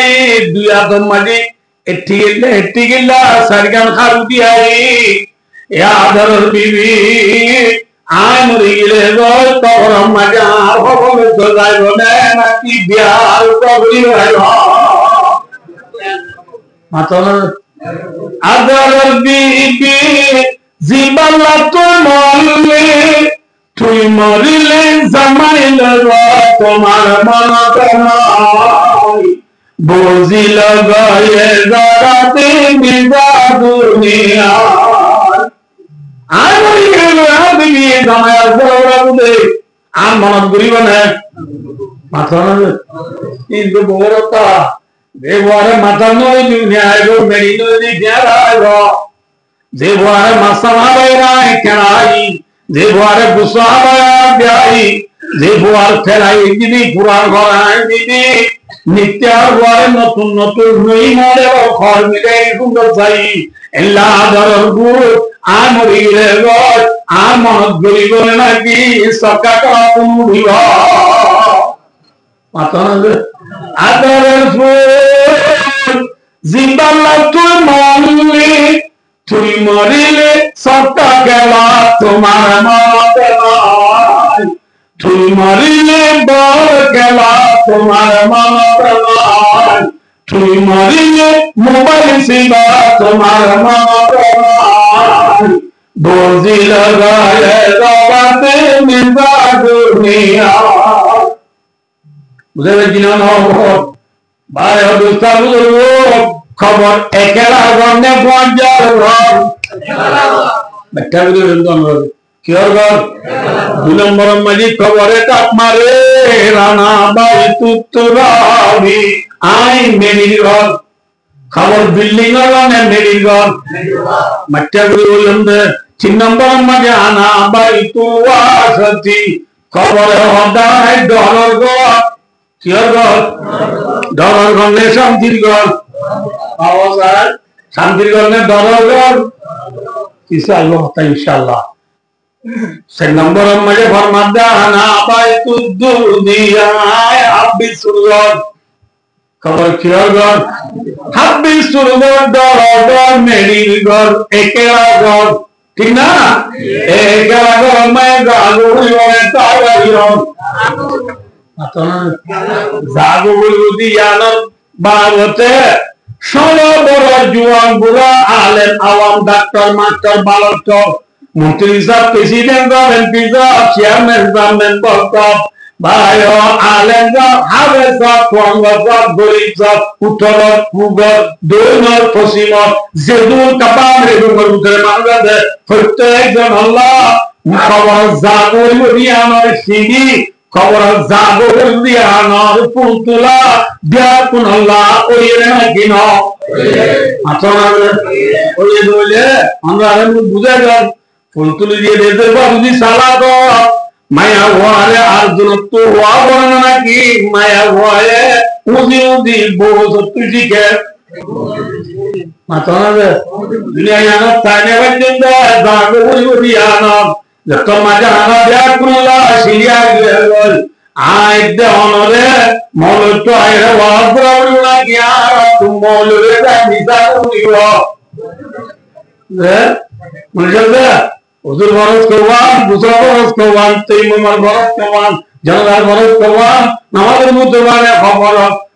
दुया तो मजी एट्टी गिल्ला सरगम खारुदी आई यादर बीबी आय मरी गिले गोल तोर मजा हो में तो जाय बोले ना की बिहार को बड़ी है मतलब अदर बीबी जीबला तो मरले তুই মরিলে জামাইল তোমার মন বুঝিল গয়ে জগতে বিদা দুনিয়া আর মরি গেল দিবি জামাইল সরবদে আর মন করিব না মাথা কিন্তু বড়তা দেবরে মাথা নই দুনিয়া গো মেরি নই দিয়া রাগো যে ভুয়ারে মাসামা বাইরাই কেনাই, যে ভুয়ারে গুসা বায়াই, যে ভুয়ার ফেলাই দিদি পুরান ঘরাই দিদি, নিত্যার ভুয়ারে নতুন নতুন নই মডেল ঘর মিলে সুন্দর চাই এল্লা ধরর গুড় আর মরিলে গড় আর মনত গড়ি গড়ে নাকি সকাটা পুরিব আদরের ফুল জিন্দাল্লা তুই মরলি, তুই মরিলে সবটা গেলা তোমার মতে নয়, তুই মরিলে বল গেলা তোমার মতে নয়, তুই মরিলে মোবাইল সিবা তোমার মতে নয়, বজিল গায়ে রবাতে মিজা দুনিয়া বুঝে পেয়েছি না? ভাই অবস্থা বুঝবো খবর একেলা গন্ডে পঞ্চার ব্যাখ্যা করে কিয়র ঘর 2 নম্বর মাঝি খবরে কাপ মারে রানা বাই তুত্তুরাবি আই মেরির ঘর খবর বিল্ডিং মানে মেরির ঘর ব্যাখ্যা করে বললাম 3 নম্বর মাঝে আনা বাই তুয়াসতি খবরে হদায় ডলার ঘর কিয়র ঘর ডলার গন্ডে শান্তির ঘর আওয়াজ শান্তির গন্ডে ডলার ঘর কিছু আল্লাহ ইনশাআল্লাহ 6 নম্বর মাঝে ফরমাদা আনা বাই তুদ্দুনিয়া হাব্বি সুরগর খবর কিয়র ঘর হাব্বি সুরগর ডলার মেরির ঘর একেলা ঘর ঠিক না একেলা ঘর মে গালু হইবে তাওয়াইও জাগো বলুদি জানার বারতে ষোলো বড় জুয়ান বুড়া আলেম আওয়াম ডাক্তার মাস্টার বালক মন্ত্রী সাহেব প্রেসিডেন্ট এমপি সাহেব চেয়ারম্যান সাহেব মেম্বার সাহেব ভাই আলেম সাহেব হাফেজ সাহেব কোয়াঙ্গা সাহেব গরিব সাহেব উত্তর পূর্ব দক্ষিণ পশ্চিম যেদুর কাপাম রেগুলার উত্তরে বাংলাদেশ প্রত্যেকজন আল্লাহ খবর জাগো বলিয়ানোর সিঁড়ি খবর জাগো বলিয়ানোর পুতুলা বিয়াকুন আল্লাহ ওইরে নাকি না আচ্ছা ওই বলে আমরা বুঝে গেল ফুলতুলি দিয়ে দিতে বাবুজি সালাদ মায়া হওয়ারে আর দূরত্ব হওয়া বলে না নাকি মায়া হওয়ারে উদি উদি বহু তুই শিখে মাথা দুনিয়া জানো তাই নেবার জন্য জাগো বলিয়ানো যত মাঝে আনা বিয়াকুন আল্লাহ সিরিয়া গেল আই দে অনরে মৌলটো আইরে ওয়াবরা বলনা কি আর তুমি মৌলরে দা নিসা করিও মনে হুজুর বরস কোয়ান বুসরা বরস কোয়ান তাইমুমার বরস কোয়ান জানার বরস কোয়ান নামাজের মধ্যে মানে খবর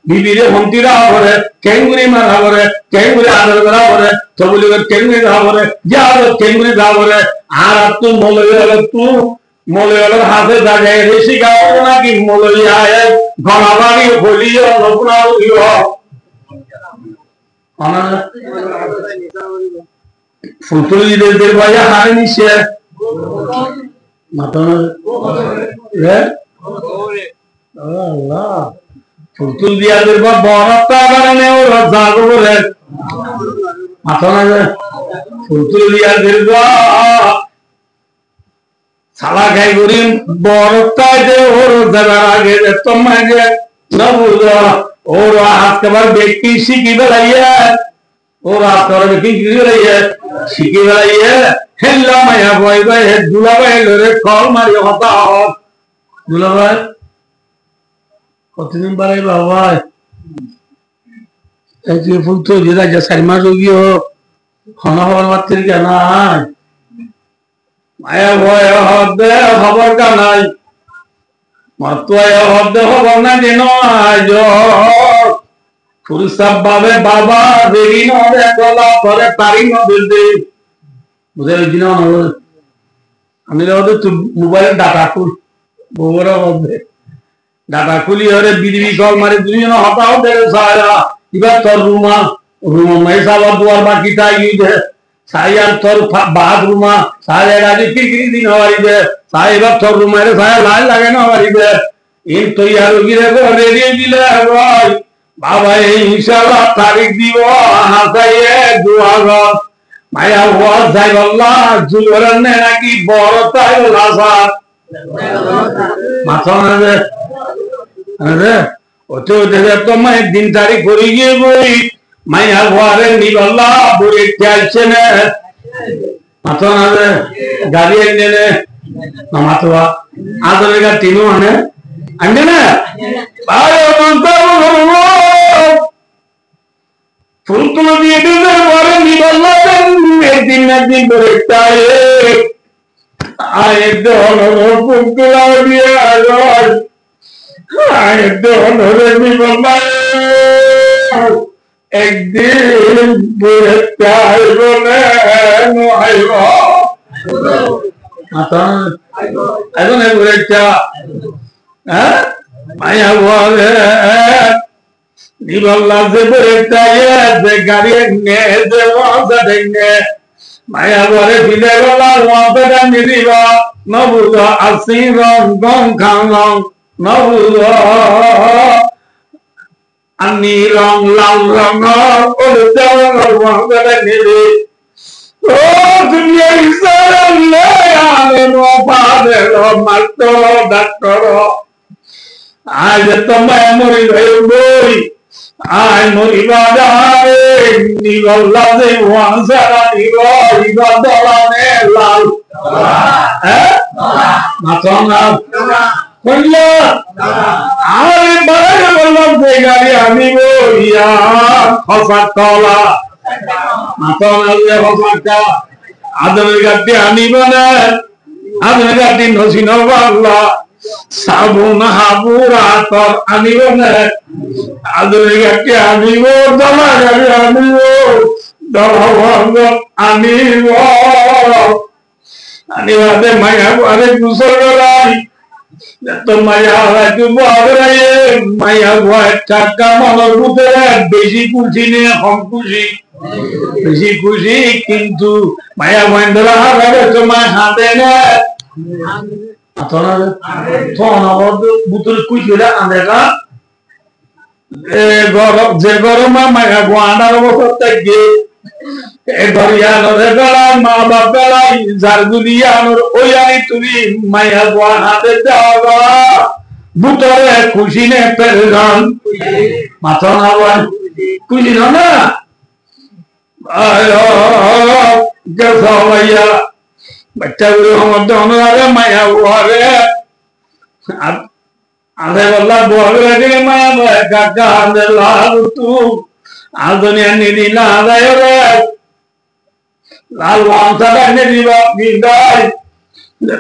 বিবিরে হন্তিরা করে কেঙ্গুরি মারা করে কেঙ্গুরি আদর করা করে তবলিগের কেঙ্গুরি দা করে যার কেঙ্গুরি দা করে আর তুমি মৌলরে তুই মৌলওয়ালার হাতে জায়গায় রেশি গাও নাকি মৌলবি আয় গণাবাড়ি হলিও নপুনা হলিও ফুলতুলিদের বাজা হারে নিছে মাথা আল্লাহ ফুলতুল দিয়াদের বা বড়টা কারণে ওরা জাগো বলে মাথা না ফুলতুল দিয়াদের বা সালা গাই করি বড়টাই যে ওর জায়গার আগে তোমায় যে না বুঝো ওর হাত কেবার ব্যক্তি শিখি বেড়াইয়া ওর হাত কেবার ব্যক্তি শিখি বেড়াইয়া শিখি বেড়াইয়া হেল্লা মায়া বই বই হে দুলা ভাই লরে কল মারি হতা হত দুলা ভাই কতদিন বাড়াই বাবা এই যে ফুল তো যেটা যা 4 মাস গিয়ে খানা হওয়ার মাত্র কেন মায়া ভয় হদে খবরটা নাই মাত্র হদে খবর না যেন আজ ফুরসাব বাবে বাবা দেরি নদে গলা করে পারি নদে বুঝে দিন আমি তো মোবাইল ডাটা খুল বউরা মধ্যে ডাটা খুলি হরে বিদিবি কল মারি দুজন হতা হতে সারা এবার তোর রুমা মাই সাবার দুয়ার বাকি তাই সাইয়ার তোর বাথরুমা সাইয়ের আগে কি দিন হওয়ারিবে সাইবার তোর রুমারে সায়া লাল লাগে না হওয়ারিবে ইন তৈয়ার গিরে রেডি দিলে ভাই বাবা ইনশাআল্লাহ তারিখ দিব হাসাইয়ে 2 আগস্ট মায়া হওয়া যাই বললা জুলরের নাকি বড় তাই বলা মাথা ওতে তোমায় দিন তারিখ করে গিয়ে বই মাইয়া হওয়ারে নিবল্লা বই খেলছে না মাথা গাড়ি এনে না মাথা আদরের গা তিনও আনে আনবে না ফুল তুলো দিয়ে দিলে পরে নিবল্লা একদিন একদিন করে আয় ফুলগুলা দিয়ে একদিন মায়া বলে নিবল্লা যে যে গাড়ি মায়া বলে দিলে বলা নিদিবা নবুজ আসি রং গং খাং রং নবুজ আমি রং লাল রং নিবি ও দুনিয়া মাত্র ডাক্তার আজ তোমায় মরি বই আয় মরিবা নিবল্লা যে ওয়াসারা নিবা দলানে লাল মাথা না কইলা আরে বাইরে বললাম যে গাড়ি আমি বইয়া খসা তলা মাথা না যে খসা আদরের গাড়ি আনিব না আদরের গাড়ি নসিন বাল্লা সাবুন হাবুরা তর আনিব না আদরের গাড়ি আনিব দলা গাড়ি আনিব দলা ভঙ্গ আনিব আনিবাদে মায়া আরে গুসল গলাই তো মায়া হয়তো বড়াই মায়া ভয় টাকা মনের ভিতরে বেশি খুশি নিয়ে কম খুশি বেশি খুশি কিন্তু মায়া বন্ধরা হবে তোমার হাতে না বুতুর খুশি আন্দেকা যে গরমা মায়া গোয়ানার অবস্থা থেকে মা বাপ বেলাই জারগুলিয়ানোর ওই আনি তুমি মায়া গোয়া হাতে যাওয়া বুতরে খুশি নে পেরেন মাথা না বল খুশি না ভাইয়া বাচ্চাগুলো আমার দনরে মায়া বলে আধে বললা বলে মায়া বলে কাকা আধে লাল তু আদনিয়া নিদিলা আদায় রে লাল ওয়ান্সাটা নিদিবা বিদায়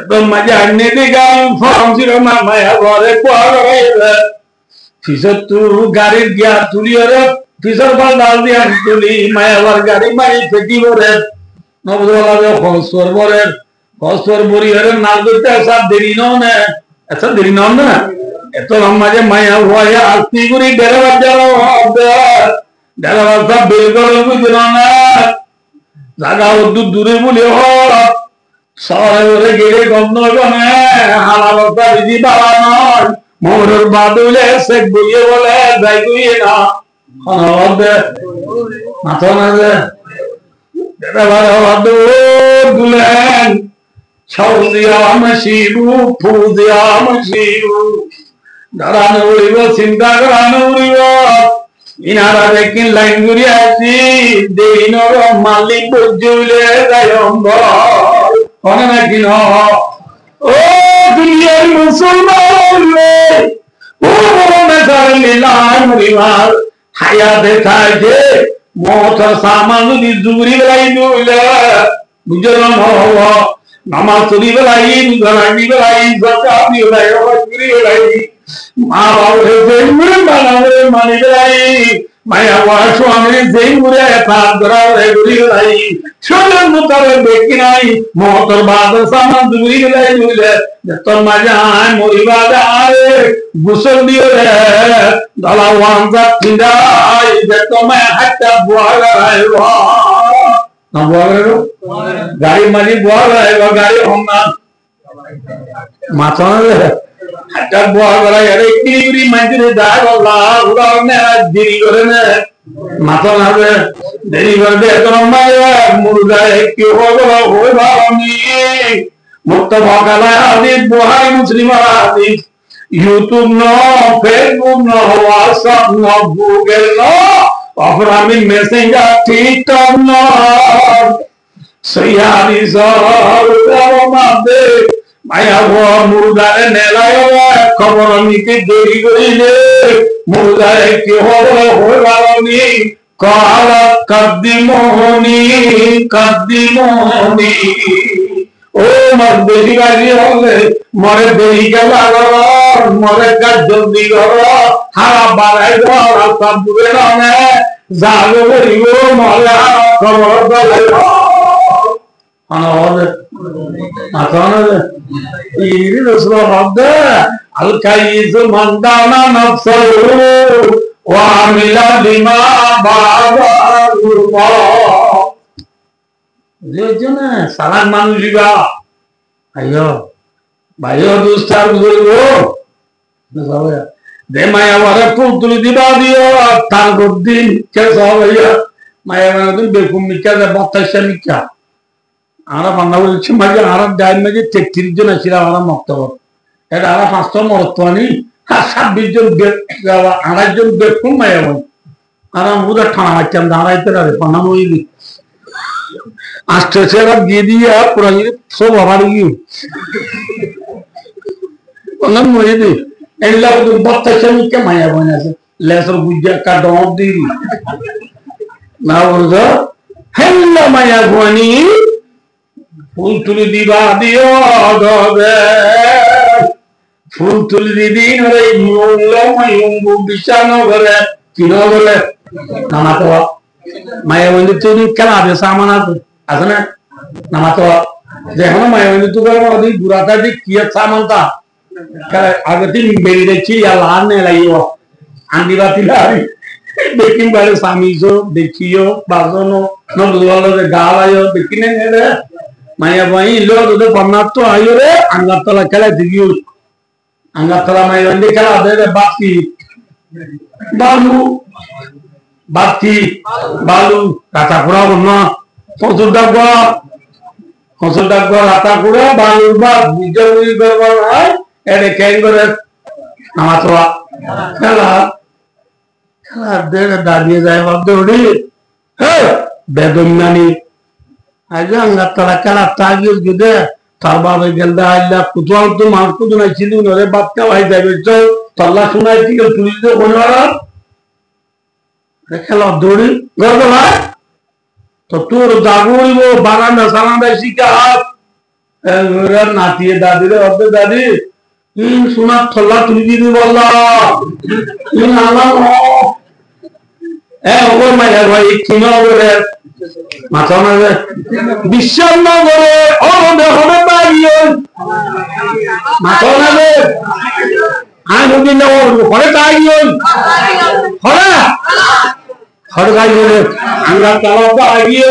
তো মজা নিদিগা ফর্ম ছিল মায়া ঘরে পড়ে ফিসর তু গাড়ি গিয়া তুলিও রে ফিসর বল ডাল দিয়া তুলি মায়াবার গাড়ি মাই ফেটিব রে নবদলা রে হসর বরি রে নাল দিতে সব দেরি না এত দেরি না এত মাঝে মায়া হওয়া আস্তি করি ডেরা বাজার হবে ডেরাবাসা বেলগড় বুঝলো না জায়গা উদ্দূর দূরে বলে শহরে গেলে গন্ধ গনে হালাবতা বিধি বাবা নয় মোহরের বাদুলে শেখ বইয়ে বলে যাই গুইয়ে না অনবদ্দে মাথা না যে দুলেন সৌদিয়া মশিবু ফুদিয়া মশিবু দাঁড়ানো উড়িব চিন্তা করানো উড়িব ইনারা দেখিন লাইন ঘুরি আসি দিনর মালিক বুঝলে যাই নাকি ও দুনিয়ার মুসলমান ও মেসার লীলার মরিমার হায়াতে থাকে মত সামান যদি জুরি বেলাই নইলে বুঝলাম হওয়া নামাজ চুরি বেলাই রাগি বেলাই জাকাত বেলাই হজরি বেলাই মা বাবা যেমন বানাবে মানি বেলাই মায়া ওয়াশো আমি যেমুরে পাপ ধরারে গুরি বেলাই শোনেন মুতারে দেখি নাই মতর বাদ সামান জুরি বেলাই নইলে তোর মাজায় মরিবা যায় গোসল দিও রে দলা ওয়ানজা তিন্দাই যে তোমায় হাতটা বুয়াগায় না বুয়াগায় গাড়ি মাঝি বুয়াগায় গাড়ি হোম না মাথা একটা বড় বড় আরে কিরি মাইতে দাগ আল্লাহ উড়ানে দেরি করে না মাথা না দেরি করবে তো মায়া মুরগায় কি হবে ওই বাবানি মুত্তাফা আলাইহি বুখারী মুসলিম হাদিস YouTube no Facebook no WhatsApp no Google no অফরামি মেসেঞ্জার টিকটক নো সহিয়ারি সর মাদে মায়া গো মুরগারে নেলায় খবর নিতে দেরি করিলে মুরগারে কি হবে ওই বাবানি কাল কদ্দিমোনি ও মর বেশি গাড়ি হলে মরে দেরি গেল মরে কাজ জলদি কর হারা বাড়াই রাস্তা বুঝে না যাবে বলিব মরে খবর আল কাইজ মান্দানা নফসহু ওয়া আমিলা বিমা বাবা যেজন্য সালাম মানুষিবা আইয়ো ভাইও দুস্তার বুঝলো দে মায়া ওরে ফুল তুলি দিবা দিও তার গদিন কে সবাইয়া মায়া মানে বেকুম মিকা দে বাতাসা মিকা আমরা বাংলা বলছি মাঝে আর ডাইন মাঝে 33 জন আছিল আমরা মক্তব এটা আর 500 মরতনি আর 26 জন 28 জন বেকুম মায়া বল আর আমরা ঠানা মারতাম দাঁড়াইতে রে পানা মইলি আস্তে আস্তে দিয়ে দিয়ে পুরা সব আবার গিয়ে অন্য মরে দি এলা তো বাতাসা মিকা মায়া বনে আছে লেসর গুজ্জা কা ডর দি না বলছো হেল্লা মায়া বনি ফুল তুলি দিবা দিও গবে ফুল তুলি দিবি রে মূল্য মায়ুঙ্গু বিছানো ঘরে কিনো বলে নামা তো মায়া বন্ধু তুই খেলা দে সামান আছে না নামা তো দেখো মায়া বন্ধু তুই করে বুড়াটা যে কি সামানটা আগে দিন বেরি দেখি আল্লাহ নে লাইও আন্দি বাতি লাই বেকিং বারে সামিজো দেখিও বাজনো নদুয়ালো de গালায়ো বেকিনে নে মায়া ভাই লো তো পন্নাত তো আইও রে আঙ্গাতলা খেলা দিও আঙ্গাতলা মায়া বন্ধু খেলা দে বাকি বালু কাটা পুরা বন্য কচুর ডাক রাতা পুরা বালুর বাদ বিজয় করবার হয় এরে কেন করে নামাতোয়া খেলা দাঁড়িয়ে যায় ভাবতে বেদনানি আজ আঙ্গাতলা খেলা তাগিয়ে গেদে তার বাবা গেল আইলা কুতুয়াল তো মার কুতু নাই ছিল নরে বাপকা ভাই যাবে তো তল্লা শোনাই ঠিক পুলিশ তো বনওয়ালা খেলা দৌড়ি গর্ব ভাই তো তোর দাগুড়িব বারান্দা সারান্দা শিখা নাতিয়ে দাদি রে অর্ধ দাদি সোনার থল্লা তুলি দিবি বললা ওর মাইয়া ভাই কিনা বলে মাথা না বিশ্বাস না করে হবে পাইও মাথা না আমি যদি না ঘরে তাইও হরে হরে গাই বলে আঙ্গা তালা আগিয়ে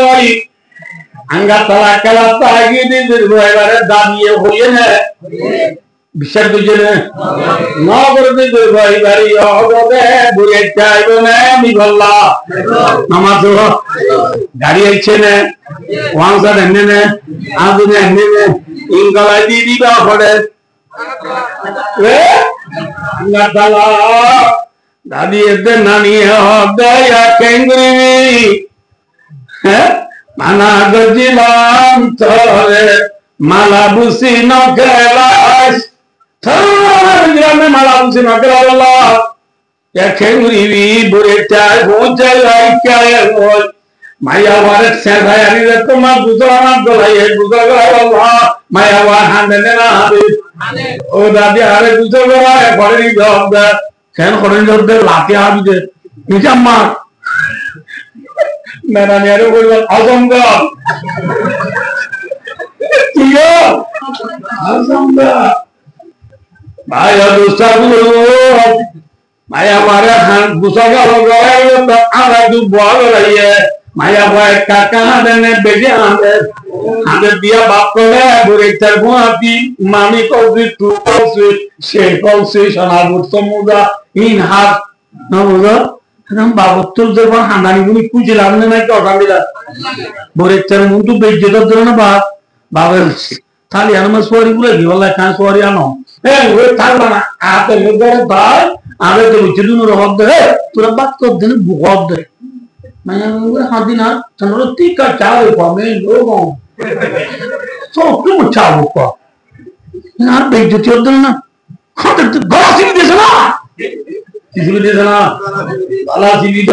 আঙ্গা তালা খেলা আগিয়ে দিয়ে এবারে দাঁড়িয়ে হইয়ে না বিশ্বাস বুঝে না করে দিতে ভাই বাড়ি হবে বুড়ে চাইব না আমি বললা নামাজ গাড়ি আইছে না ওয়াংসা এনে না আদুনে এনে না ইনকালাই দিয়ে দিবা পড়ে আঙ্গা তালা দাদি এতে নানি হবে কেঙ্গুরি হ্যাঁ মানা গজিলাম তোরে মালা বুসি নকেলাস গ্রামে মালা বুসি নকেলা কেঙ্গুরি বুড়ে চাই পৌঁছে মাইয়া বারে সেরাই আনি রে তোমার গুজরানা গলাই গুজরা মাইয়া বা হান্ডে না হবে ও দাদি আরে গুজরা পড়ে জব কেন করে জব লাতে আবি দে নিজাম্মা মেরা নেরে বলল আজমগা কিয়া আজমগা মাইয়া দুসাগুলো মায়া মারে হান গুসাগা লগায় তো আরা দু বল লাইয়ে মায়া ভাই কাকা দেনে বেজে আমাদের দিয়া বাপ করে বরেটার গুয়াতি মামি কলসি তু কলসি সে কলসি সোনাগুর সমুদা ইন হাত না বুঝো একদম বাবত্তর যখন হান্দানি গুলি খুঁজে লাগলে নাকি অসামিলা বরেটার মুন্টু বেজ্জেটার জন্য বাপ বাবা তাহলে আমার সোয়ারি গুলো কি বললাই খান সোয়ারি আনো হ্যাঁ ওই থাকবে না হাতে লোকের ভাই আগে তো বুঝছি দুনো হদ দে তোরা বাদ কর দেন হদ দে মানে হাতি না চন্দ্র টিকা চাও পামে লোক তো তুমি চাও কো না বেজ্জতি হদ না খাতে গলাসি দিছ না কিছু দিছ না গলাসি দিছ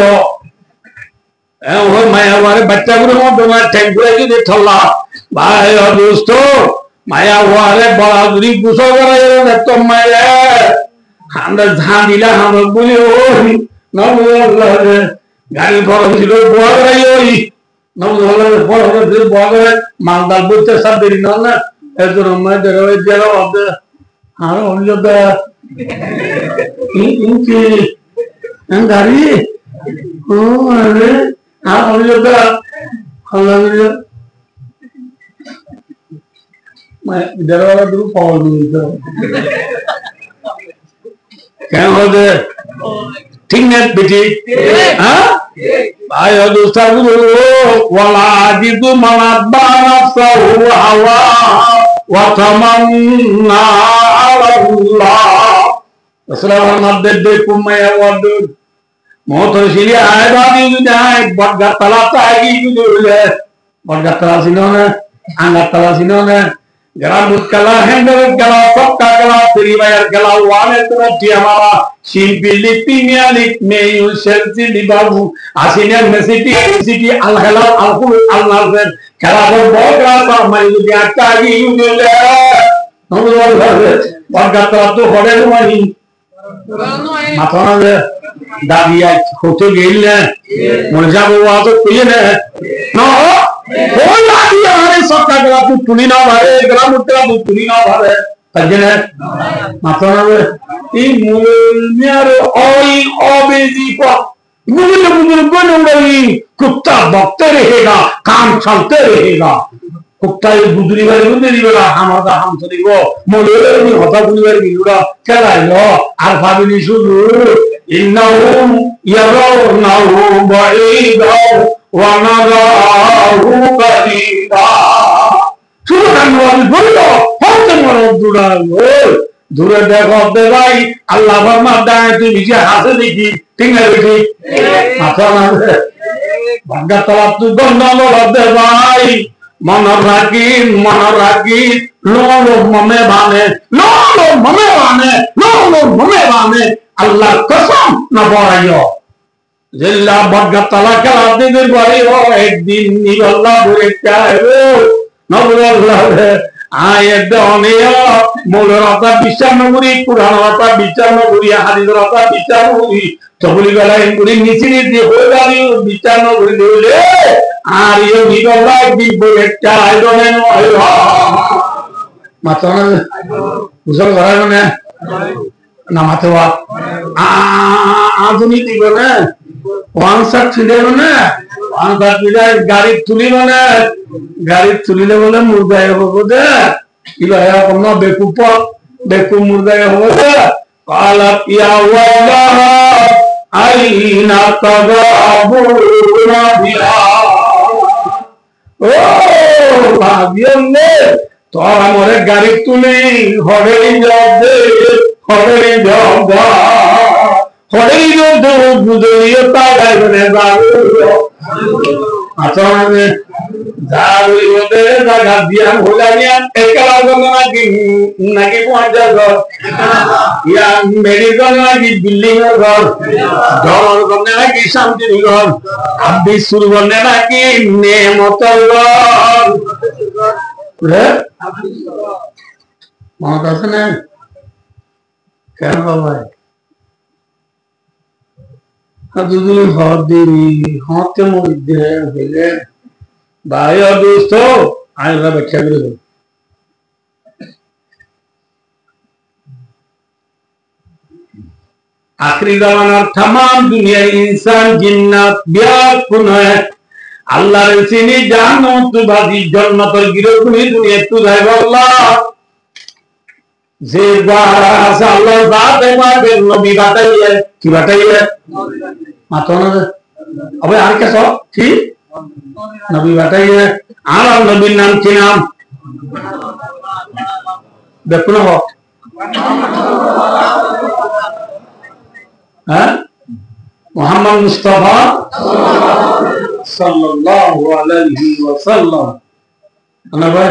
ও মায়া हमारे बच्चा गुरु में बीमार टेंपुरा की दे थल्ला भाई और दोस्तों माया हमारे बड़ा दूरी गुस्सा कर रहे हैं तो माया हम तो ध्यान दिला हम लोग बोले ओ ना बोले अल्लाह रे गाड़ी पर हम लोग बोल रहे हो ना बोले अल्लाह रे बोल रहे फिर बोल रहे मांगदार बोलते सब देरी ना ना ऐसे मैं दे रहा हूँ जरा अब हाँ हम लोग इनकी गाड़ी ओ अरे हाँ हम लोग मैं इधर वाला ग्रुप फॉलो नहीं क्या होते ठीक है बेटी हाँ भाई और दूसरा वाला जितु मनात बाना सहुआ हवा वतमन्ना अल्लाह अस्सलाम वालेकुम मैं वादु मोटर सिलिया आए बाकी जाए बड़गा तला तागी जुले बड़गा तला सिनोने आंगा तला सिनोने ग्राम कला हैंडल कला पक्का कला परिवार कला वाले तरह हमारा शिल्पी पिनिया लिख में यू शेल्फी लिबाबू आसिनिया मेसिटी सिटी अलहला अलकुल अलनाज़र कला बहुत रासा मरी दुनिया तागी जुले हम लोग बड़गा तला तो होने नहीं माथाना दे दाबिया होते गेल ने मुर्जा बुआ तो कोई ने ना कोई लादी हमारे सब का गला तू तुनी ना भरे ग्राम उतरा तू तुनी ना भरे तजने माथाना दे ई मुनियार ओई ओबेजी को मुनिया बनोगी कुत्ता भक्ते रहेगा काम चलते रहेगा कुत्ता ये बुदरी वाले बुदरी वाला हमारा हम सदी को मोले नहीं होता बुदरी वाले बिल्कुल क्या लाइलो अल्फा बिनी शुरू इन्नाहुम यरौनहु बईदा व नराहु करीबा शुरू करने वाले बोलो होते मरो दुरालो दूर देखो दे भाई अल्लाह फरमाता है तू नीचे हाथ देखी ठीक है बेटी माथा ना भंगा तलाब तू गंदा लो दे भाई मनोरागी लोलो ममे बाने अल्लाह कसम न बोरायो जिल्ला बग्गा तला कला दिन बोरी हो एक दिन निवल्ला बुरे क्या है न बोला है आये दोनिया मोलराता बिचारनगुरी कुरानराता बिचारनगुरी हादीसराता बिचारनगुरी चबुली गला इनगुरी निचली दी हो गाली बिचारनगुरी देले আর ইও নিগলা বিবরেটা আইদনে নয়রা মাতনা বুঝল গরায় না না মাতবা আধুনিক দিবনে ওয়ানসার ছিলে না ওয়ানসার ছিলে গাড়ি তুলিল না গাড়ি তুলিলে বলে মুর্দায় হবে দে ইলা ইয়া কোন বেকুপ বেকু মুর্দায় হবে দে কালা ইয়া ওয়াল্লাহ আইনা তাগাবুনা বিয়া ओ भाग्यम ने तो हमारे गाड़ी तुली हरेरी जॉब हरेरी जो दो गुजरियो तागा बने बाबू अच्छा ने दारू होते दागा दिया होला निया एकला गंगा की पहुंच जाओ या मेडिकल ना की बिल्डिंग घर डॉलर गंगा की शांति घर अब शुरू करने ना की नेमत घर रे माता ने क्या बाबा अदुदुल हादिरी हाथ मुद्दे हेले भाई और दोस्तों आए ना बच्चा मेरे को आखिरी ज़माना तमाम दुनिया इंसान जिन्नात व्याकुल है আল্লাহর চিনি জান্নাত বাজি জান্নাতের গিরগুনি দুনিয়া তু যাই আল্লাহ যে বারা আছে আল্লাহ জাতে পাবে নবী বাতাইয়ে কি বাতাইয়ে মাতনা আবে আর কে সব কি নবী বাতাইয়ে আর নবীর নাম কি নাম দেখো না হ্যাঁ মোহাম্মদ মুস্তাফা সাল্লাল্লাহু আলাইহি ওয়াসাল্লাম আনা ভাই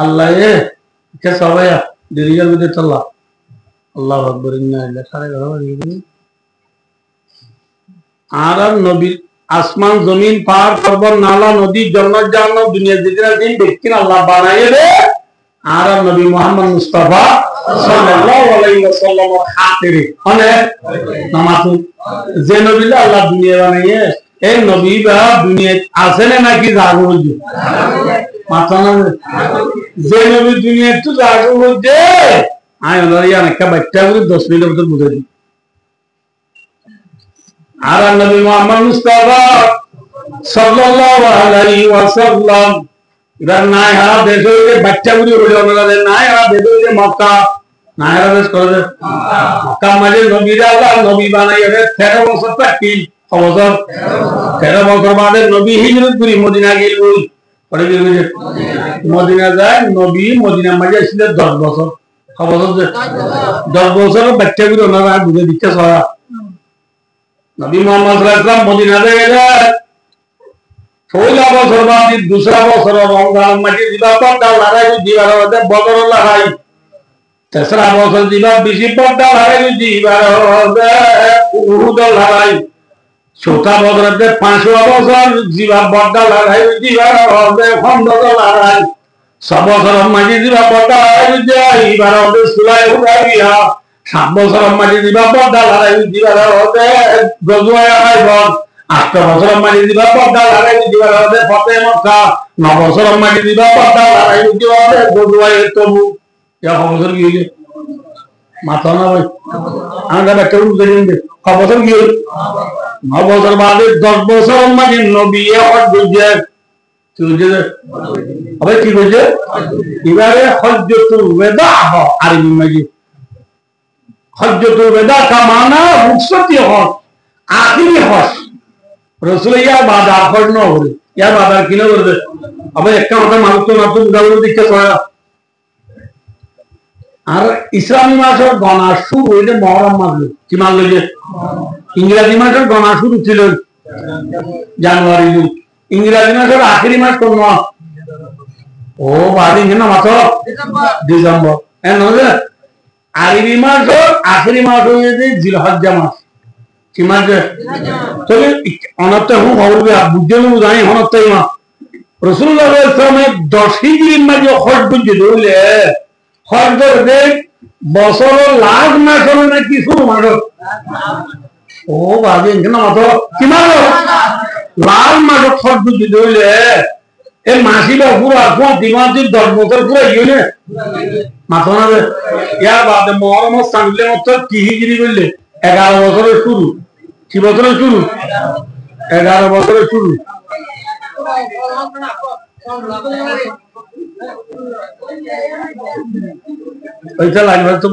আল্লাহ এ কে সবাই দিরিয়ার মধ্যে আল্লাহ আল্লাহু আকবার ইন্না লিল্লাহি সারে গড়া দিবি আর নবী আসমান জমিন পাহাড় পর্বত নালা নদী জান্নাত জাহান্নাম দুনিয়া যেটা দিন দেখছেন আল্লাহ বানায়ে দে আর নবী মোহাম্মদ মুস্তাফা সাল্লাল্লাহু আলাইহি ওয়াসাল্লাম খাতিরে মানে নামাতু যে নবী আল্লাহ দুনিয়া বানায়ে এই নবী বা দুনিয়া আছে নাকি জাগো বলছে মাথা না যে নবী দুনিয়া তো জাগো বলছে আয় আল্লাহ ইয়ান একটা বাচ্চা করে 10 মিনিটের ভিতর বুঝাই দিই আর নবী মুহাম্মদ মুস্তাফা সাল্লাল্লাহু আলাইহি ওয়াসাল্লাম ইদার নাই হারা দেশে বাচ্চা গুলি হলো আমাদের নাই হারা দেশে মক্কা নাই হারা দেশ করে মক্কা মানে নবীরা আল্লাহ নবী বানাইয়ে 13 বছর থাকি বছর 13 বছর বাদে নবী হিজরত করে মদিনা গেল পরে গেল মদিনা যায় নবী মদিনা মাঝে ছিল 10 বছর বছর 10 বছর বাচ্চা গুলি ওনারা বুঝে দিচ্ছে সরা নবী মুহাম্মদ সাল্লাল্লাহু আলাইহি ওয়াসাল্লাম মদিনাতে গেলেন 16 বছর বাদে दूसरा বছর রমজান মাসে দিবা পর্দা লড়াই দিবার মধ্যে বদর লড়াই তেসরা বছর দিবা বেশি পর্দা লড়াই দিবার মধ্যে উহুদ লড়াই চৌথা বছরে 500 বছর দিবা পর্দা লড়াই দিবার মধ্যে খন্দক লড়াই 6 বছর মাঝে দিবা পর্দা লড়াই দিবার মধ্যে সুলাই হুদাইবিয়া 7 বছর মাঝে দিবা পর্দা লড়াই দিবার মধ্যে গজওয়া আইবন 8 বছর মাঝে দিবা পর্দা লড়াই দিবার মধ্যে ফতে মক্কা 9 বছর মাঝে দিবা পর্দা লড়াই দিবার মধ্যে গজওয়া তবু ইয়া বছর কি হইছে মাথা না ভাই আমরা একটা উদাহরণ দেই বছর কি হইছে 9 বছর বাদে 10 বছর মাঝে নবী হজ বুঝে তুই আবে কি বুঝে এবারে হজ্জতুল ওয়াদা আরবি মাঝে হজ্জতুল ওয়াদা का माना रुखसती हज आखिरी हज रसूल या बाद हज न হলো या बाद কি না করবে আবে একটা কথা মানুষ তো মাত্র উদাহরণ দিতে পারে আর ইসলামী মাসের গণনা শুরু হইলে মুহররম মাস কি মানলো যে ইংরেজি মাসের গণনা শুরু ছিল জানুয়ারি ইংরেজি মাসের আখেরি মাস কোন মাস ও বাদি না মাত্র ডিসেম্বর এন হলে আরবি মাসের আখেরি মাস হইছে জিলহজ্জা মাস কি মাস তবে অনতে হবে বুঝতে জানি হনতে মাস রাসূলুল্লাহ সাল্লাল্লাহু আলাইহি ওয়াসাল্লাম 10 হিজরি মাসে হজ বুঝে ধরলে হজ ধরবে বছর লাখ মাস হলো নাকি শুরু মাস ও বাজে না মাত্র কি মাস লাল মাস হজ বুঝে ধরলে এ মাসি বা পুরো কোন দিমাজি 10 বছর পুরো ইউনে মাত্র না ইয়া বাদে মুহররম সামলে মত কি হিজরি বললে 11 বছরের শুরু কি বছরের শুরু 11 বছরের শুরু ऐसा लागला तो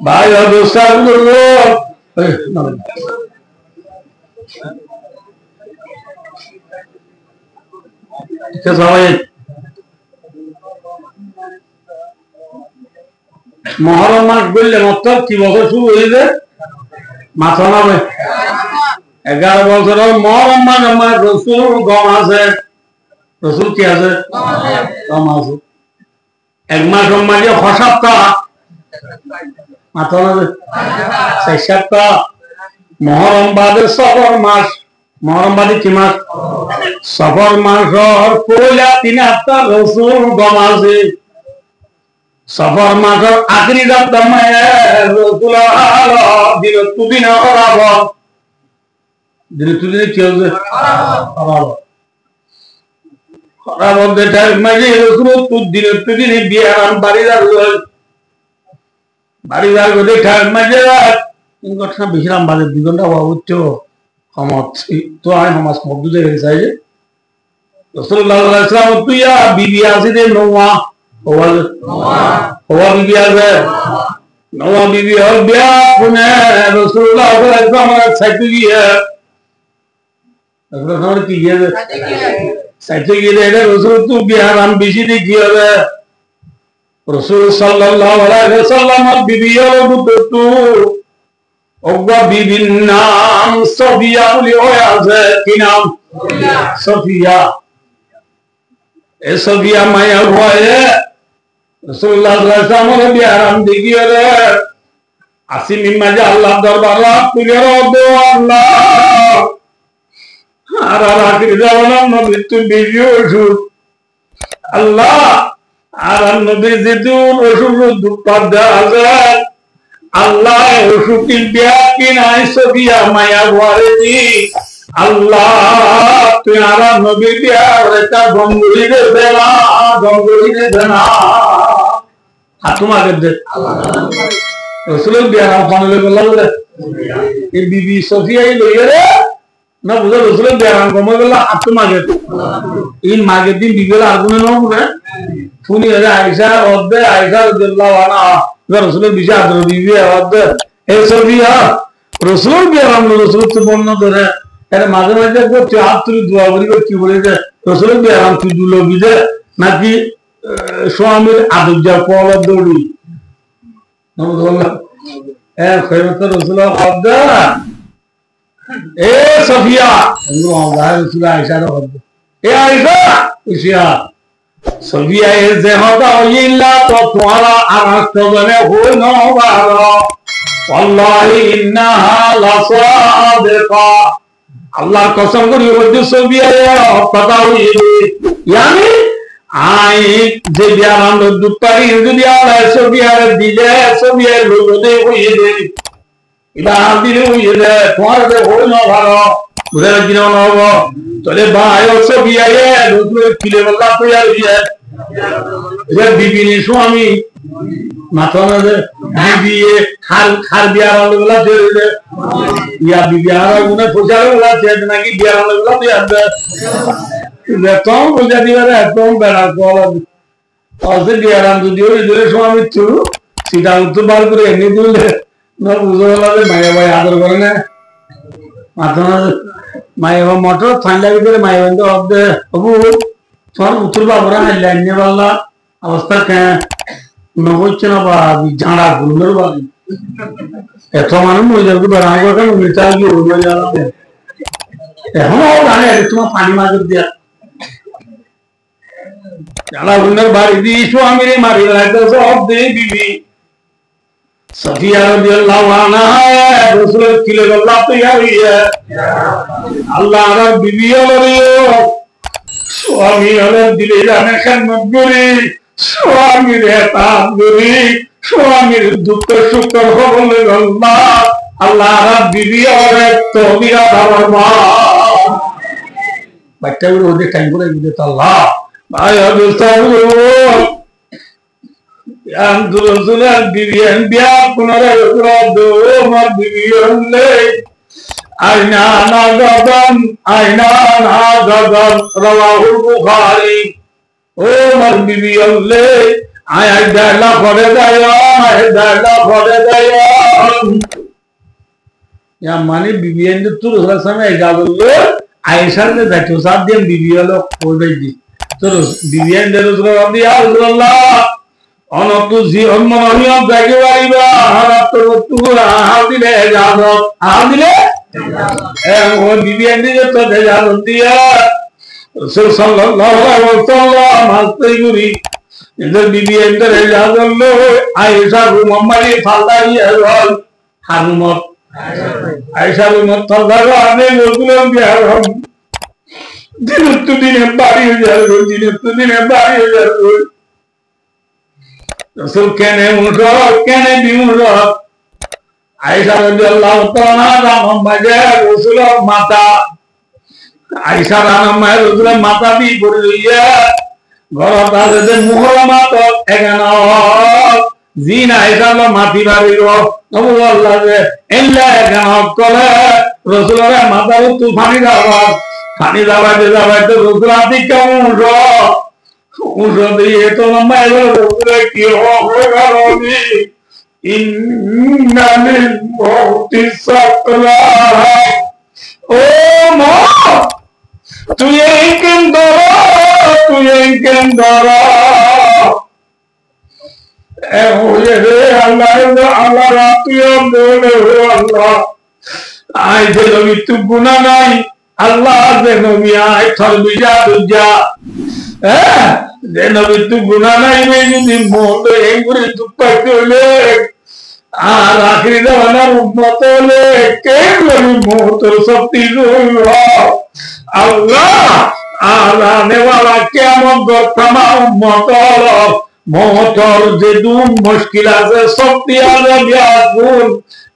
भाई और दोस्ता सबाई मुहर्रम मास बोलले मतलब কি বছর শুরু হইছে মাথা না 11 বছর মুহর্রম মাস আমার রাসূল গম আছে রাসূল কি আছে গম আছে এক মাস মাঝে হসাপ্তা মাথা না 6 সপ্তাহ মুহর্রম বাদে সফর মাস মুহর্রম বাদে কি মাস সফর মাসর পয়লা 3 হপ্তাহ রাসূল গম আছে সফর মাসর আখরি সপ্তাহ মে রাসূল আল্লাহ দিন তুদিন আরাব দিন তুদিন কি হবে আরাব আরাব দেটা মাঝে রাসূল তুদিন বিয়ারাম বাড়িদার গদে ঠার মাঝে এই ঘটনা বেশিরাম বাজে 2 ঘন্টা হওয়া উচ্চ সমাজ তো আমি সমাজ মধ্য দিয়ে চাই যে রাসূলুল্লাহ সাল্লাল্লাহু আলাইহি ওয়াসাল্লাম তুইয়া বিবি আছে যে নোয়া ওয়া বিবি আছে নোয়া বিবি আর বিয়া কোনে রাসূলুল্লাহ সাল্লাল্লাহু আলাইহি ওয়াসাল্লাম সাইতে গিয়ে আপনারা সবাই কি গিয়ে সাইতে গিয়ে এটা রাসূল তো বিয়া রাম বেশি দেখি হবে রাসূল সাল্লাল্লাহু আলাইহি ওয়াসাল্লাম বিবি আর বুতু ওগা বিবির নাম সফিয়া বলে আছে কি নাম সফিয়া এ সফিয়া মায়া ভয়ে রাসূলুল্লাহ সাল্লাল্লাহু আলাইহি ওয়াসাল্লাম বিয়ারাম দেখিয়ে রে আসিমি মাঝে আল্লাহ দরবারে তুলে দো আল্লাহ আর আখির জামানার নবী তুই বিবিও ওষুধ আল্লাহ আর নবী জিদুন ওষুধ দুপার দেওয়া আল্লাহ ওষুধি বিয়া কি নাই সফিয়া মায়া ভরে দি আল্লাহ তুই আর নবী বিয়া রেটা গঙ্গুলি রে দেনা হাত তোমাকে দে রসুলের বিয়া নাম ফানলে বললাম রে এই বিবি সফিয়া লইয়ে রে না বুঝা রসুলের বিয়া নাম কমে বললাম হাত তোমাকে এই মাগের দিন বিকেলে আগুনে নাম রে শুনি আয়সা অর্ধে আয়সা রাদিয়াল্লাহু আনহা রসুলের বিষয় আদর বিবি অর্ধে এ সফিয়া রসুল বিয়া নাম রসুল তো বন্য ধরে এর মাঝে মাঝে তুই হাত তুলি দোয়া করি কি বলে যে রসুলের বিয়া নাম তুই দুলো বিদে নাকি স্বামীর আদর যা পলা দৌড়ি রসুল অর্ধে এ সফিয়া রসুল আয়সার অর্ধে এ আয়সা ইসিয়া সফিয়া এ যে হতা হইলা তো তোমারা আরাষ্ট জনে হই নবার ওয়াল্লাহি ইন্নাহা লাসাদিকা আল্লাহ কসম করি বলতে সফিয়া কথা হইবে ইয়ানি আই যে বিয়ারাম দুপারি যদি আল্লাহ সফিয়ার দিলে সফিয়ার লোকতে হইবে ইবা দিলে হইবে তোমার যে হই নবার বুঝে কি না হব তোরে ভাই সফিয়া এ রসুল কিলে বলা তো আর ये बीबी ने स्वामी माथा ना बीबी ये खार बियार वाले वाला दे या बीबी आरा उन्हें फुसारे वाला चेत ना कि बियार वाले वाला तो याद है तो बोल जाती है तो बड़ा कॉल और से बियार हम तो दियो स्वामी तू सीधा उत्तर बार करे नहीं दूर ना उसे वाला ले माया भाई आदर करने माथा ना माया भाई मोटर ठंडा भी करे माया भाई तो अब दे अबू তোমার উত্তর বাবরা লাইনে वाला অবস্থা কেন নবচ্ছে না বা ঝাড়া গুলোর বাড়ি এত মানুষ হয়ে যাবে বেড়াবো কেন মিটা গিয়ে হয়ে যাবে এখন জানে তোমার পানি মাছ দিয়া ঝাড়া গুলোর বাড়ি দিয়ে স্বামী মারি লাগতো সব দিয়ে বিবি সফিয়া রাদিয়াল্লাহু আনহা রাসূলের কিলে গল্লা তৈরি আল্লাহ আর বিবি হলো स्वामी अलग दिले जाने का नगरी स्वामी रहता गरी स्वामी दुख सुख हो बोले अल्लाह अल्लाह रब बीवी और तो मेरा धर्मा बच्चा भी रोजे टाइम को नहीं देता अल्लाह भाई अब साहब यार दूसरा बीवी बिया कुनारे दूसरा दो मर बीवी ले आईना नागदन रवाहुल बुखारी ओ मर बीबी अल्ले आय दाला फड़े दया या माने बीबी ने तू दूसरा समय गालो आयशा ने बैठो साथ दे बीबी वाला खोल दी तो बीबी ने दूसरा अभी या अल्लाह अनतु जी अम्मानिया जागे वाईबा हाथ तो हाथ दिले जानो हाथ दिले वो बीबी ने जो तो भेजा होती है रसूल सल्लल्लाहु अलैहि वसल्लम हंसते गुरी इधर बीबी अंदर है जादो लो आयशा को मम्मी फालदा ही है हानुमत आयशा को मत फालदा को आने लोगों भी हम दिन तो दिन बारी हो जाए रसूल कहने भी मुझे आयशा রাদিয়াল্লাহু তাআলা নাম বাজে রাসূলের মাতা আয়শা নাম মায়ের রাসূলের মাতা বি পড়ে গিয়ে ঘর তাদের মুহরমা তো এখানে জিনা এসালো মাটি বাড়িল আল্লাহ যে এল্লা গান করে রসুলের মাথার তুফানি যাবার পানি যাবাইতে যাবাইতে রসুল আদি কেমন উঠো দিয়ে তো লম্বা এবার রসুলে কি হবে ইন্নালিল মৌতি সাকরাত ও মৌত তুই এই কেন্দর আল্লাহ আল্লাহ রাত্রিও বলে আল্লাহ আয় যে নবী তু গুনাহ নাই আল্লাহ যে নবী আয় থর বিজা দুজা যে নবী তু গুনাহ নাই যদি মত এই করে দুপাইতে হলে আর আখিরি জামানার উম্মত হলে কে নবী মতের শক্তি আল্লাহ আলানে ওয়ালা কিয়ামত গতমা উম্মত মতর যে দুম মুশকিল আছে শক্তি আছে বিয়াকুল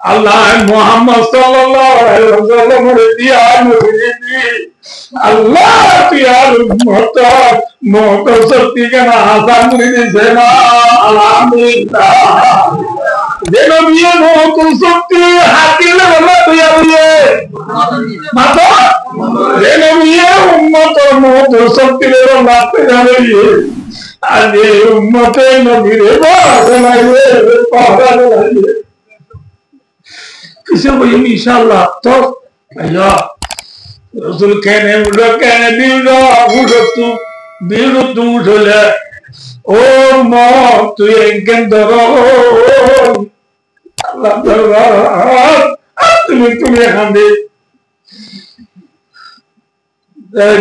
আল্লাহ মুহাম্মদ সাল্লাল্লাহু আলাইহি ওয়াসাল্লামের দিয়া নবী আল্লাহ পিয়ার উম্মত মতর শক্তি কেন আসান করে দিয়েছে না আলহামদুলিল্লাহ যে নবী মতর শক্তি হাতিলে বলা তুইয়া বুঝে মাতো যে নবী উম্মত মতর শক্তি রে মাতে যাবে आज उम्मत नबी रे बनाइए पहरा बनाइए किसे वो इंशाल्लाह तो अया रसूल कहने बीरो तू उठले ओ मौत तू इंकेंदर अल्लाह दरबार तुम्हें खांदे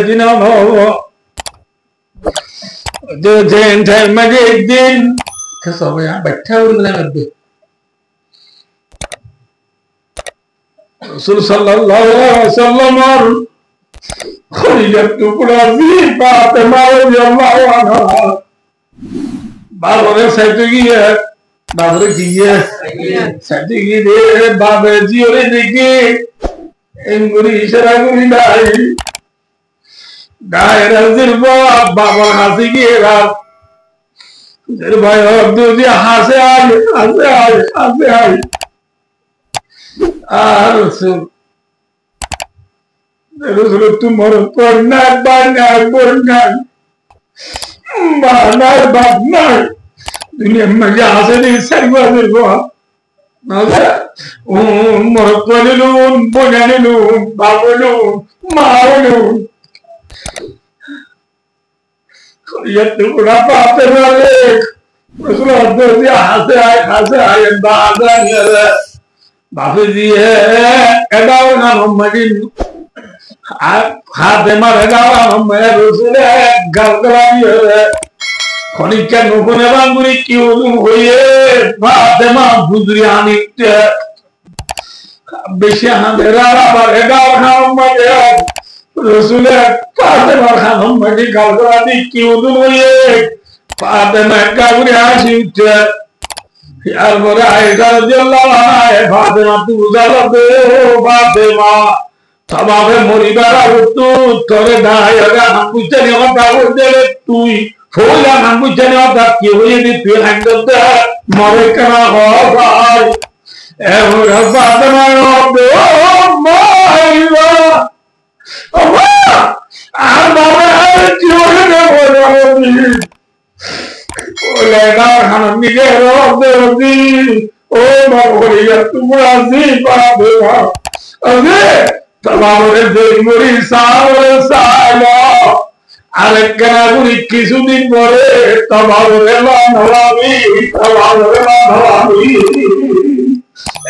जिना हो जो जैन धर्म में एक दिन कैसा हो यार बैठा हुआ मिला करते रसूल सल्लल्लाहु अलैहि वसल्लम और खदीजा टुकड़ा भी फातिमा रज़ियल्लाहु अन्हा बाबा ने सैदगी है बाबा की है सैदगी दे बाबा जी और देखी इंगुरी इशारा गुरी दाई दायरा जिरबा बाबा हाथी की रात जिरबा अब दूधी हासे आए रसूल तुम्हारे पढ़ना बाना दुनिया में जहाँ से नहीं सर्वा जिरबा मोरक्कोलून बोनालून बाबलून मावलून ये टुकड़ा पाते वाले रसूल अब्दुल जी हासे आए बाजा नियर बाबू जी है एदाव ना मदीन हाथे मार एदाव हम मैं रसूल है गलगला नियर खनी के नुकुने बांगुरी क्यों हुए बाते मां बुजुर्ग आनित्य बेशे हमेरा बार एदाव ना मदे रसूल फातिमा खानम मदी गलगलानी क्यों दुनिये फातिमा का बुरी आशिक यार बोले आयशा रज़ियल्लाहु अन्हा फातिमा तू ज़रा दे फातिमा तबावे मोरिबारा तू तोरे दायगा हम कुछ नहीं होता वो दे तू फोला हम कुछ नहीं होता क्यों ये भी तू हैंडल दे मरे कना हो भाई ए वो फातिमा दे ओ माय गॉड আর বাবা জীবনে বলি ওলে না হানি গে রবি ও বাবুরিয়া তোমরা জি পাবে আরে তোমারে দেমরি সালা আরেকনা গুরি কিছুদিন পরে তোমারে লানলামি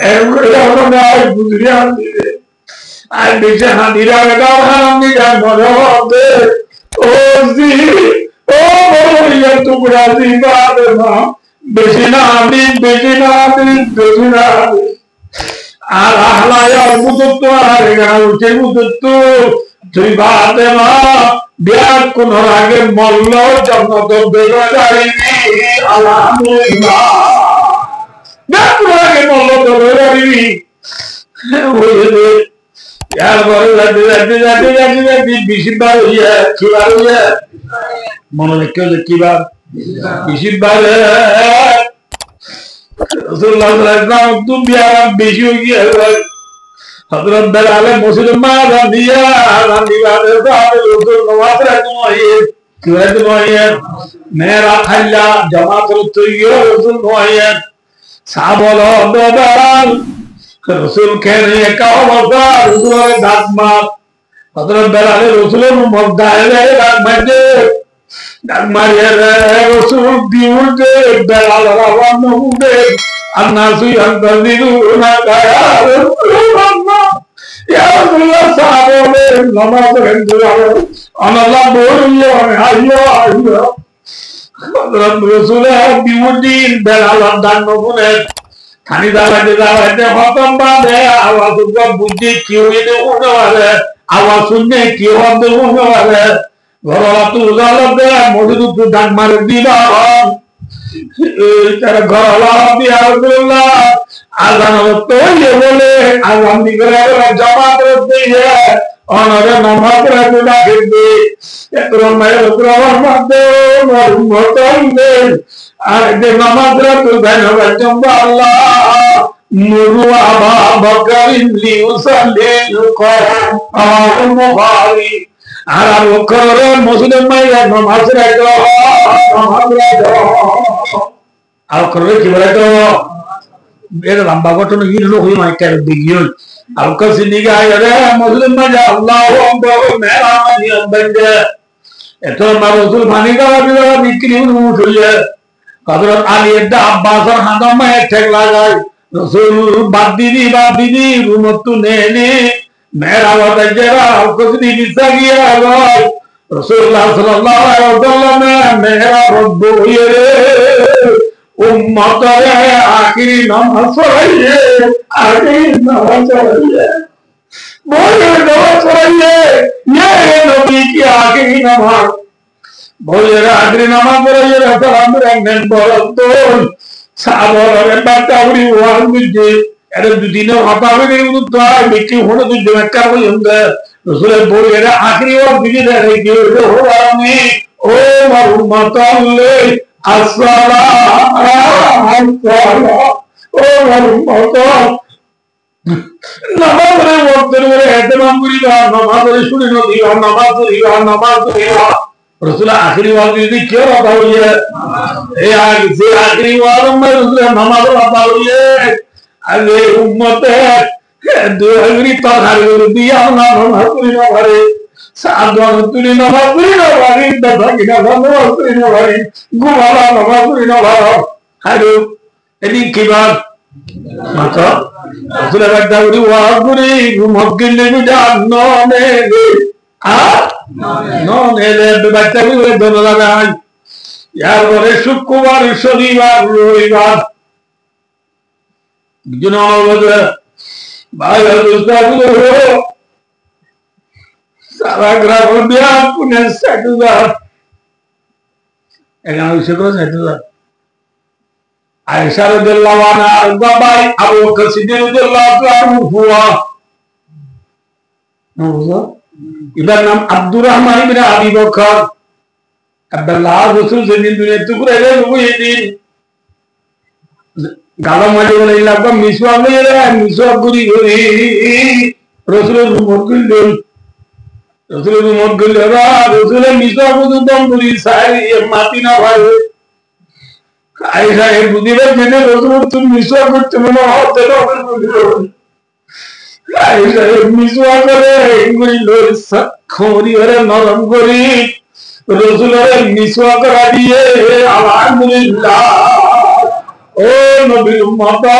এমরে আমরা বুঝিয়া দিলে আর বেশি হাঁদিরা গাও হারামি যা মনে হবে ও জি ও বলিয়া টুকরা জি বাবা মা বেশি না আমি আর আহলায়া মুদত আর গাও যে মুদত তুই বাবা মা বিয়া কোন আগে মল্ল জন্নত বেগাড়ি আলহামদুলিল্লাহ বিয়া কোন আগে মল্ল বেগাড়ি ওই यार जाते बिशिबार हुई की बार हुई मन रखियो की बार बिशिबार রাসূলুল্লাহ সাল্লাল্লাহু আলাইহি ওয়াসাল্লাম তুমি আরাম বেশি হয়ে গিয়ে হযরত বেলাল মুসলমান রাদিয়া রাদিবাদে সাহাবে রাসূল নওয়াজ রাহমাতুল্লাহি কি রাহমাতুল্লাহি মেরা খাইলা জামাতুল তৈয়ব রাসূল নওয়াজ সাহাবল বেলাল রাসূল কেনে কাওয়াবা রাসূলের দাদমাত হযরত বেলাল রাসূলের মুদ্দায়ে রাহমাতে Maria Rasul diude belal rawan mude annasu yantaziruna kaya ya Rasulullah sahabe namaz rendurare anallah bolyo ayyo ayyo Hazrat Rasulullah diude belal dan mune khani dawate hotam bade awaz ko budhi kiyo ide unawale awaz sunne kiyo ande unawale ঘরলা তুজাল দে মজুদ ডাক মার দিবা তার ঘরলা দিয়া আব্দুল্লাহ আযান তো বলে আযান দিগরে জামাত দিয়ে অনরে নামাজ পড়তে ডাকবে এতর মায়ের প্রভাব মধ্যে মরমতন দে আর যে নামাজ পড়তে দেন জম্বা আল্লাহ মুরু আবা বকরিন লিউসাল্লি কওম মুবারি আর ওকরে মুসলিম মাইয়া নামাজ রাখো আর করে কি বলে তো এর লম্বা ঘটনা কি লোক হই মাইটা দিগিও আর কাছে নিগা আরে মুসলিম মাইয়া আল্লাহু আকবার মেরা নিয়ম বন্ধে এত না রাসূল মানি গাওয়া দিলা বিক্রি উঠলে হযরত আলী এদা আব্বাসর হাদাম এক লাগাই রাসূল বাদ দিদি রুমত নেনে मेरा वजरा कुछ नहीं दिसा गया रसूलुल्लाह सल्लल्लाहु अलैहि वसल्लम मेरा रब्ब ये उम्मत है आखिरी नमाज पढ़िए आखिरी नमाज पढ़िए बोले नमाज पढ़िए ये नबी की आखिरी नमाज बोले आखिरी नमाज पढ़िए सलाम रखने बोलो तो साहब बातावरी हुआ मुझे अरे दुदिने हटावे नहीं तो तो बेटी होने तो जमकर वही होंगे रसूल बोल गया आखिरी वक्त दिखे दे रही कि हो रहा नहीं ओ मरुमताले अस्सला ओ मरुमता नमाज रे वक्त रे एहतमाम करी बा नमाज रे सुनी नो दिया नमाज रसूल आखिरी वक्त यदि क्यों रहा हुई है आखिरी वक्त में रसूल नमाज रहा हुई है আগে উম্মতে দুই তাহার দিয়া না নতুন নভারে সাদন তুলি নভারে নভারে দাদা কিনা নভারে নভারে গুবালা নভারে নভারে হারু এদি কিবার মাতা আসলে বাদাউরি ওয়াগুরি মুমগিলে জানো নে আ নো নেলে বাদাউরি দনলা নাই ইয়ার পরে শুক্রবার শনিবার রবিবার Junawada Baya Ustadu Saragra dia punya satuda egan ushko satuda Aisyah radhiyallahu anha babai Abu Bakar Siddiq radhiyallahu anhu huwa Ibar nam Abdurrahman ibn Abi Bakar Abdullah Rasul zemin dunia tukure lugu yedin গালা মাঝে বলে লাগবা মিসওয়াক নিয়ে রে মিসওয়াক করি করি রাসূলের উম্মত রা রাসূলের মিসওয়াক দম করি সারি মাটি না ভাই আইসা এর বুঝিবে মেনে রাসূল তুমি মিসওয়াক করতে মনে হতে আইসা মিসওয়াক করে এগুলি লোর খরি হরে নরম করি রাসূলের মিসওয়াক করা দিয়ে আলহামদুলিল্লাহ ओ नबी उम्मता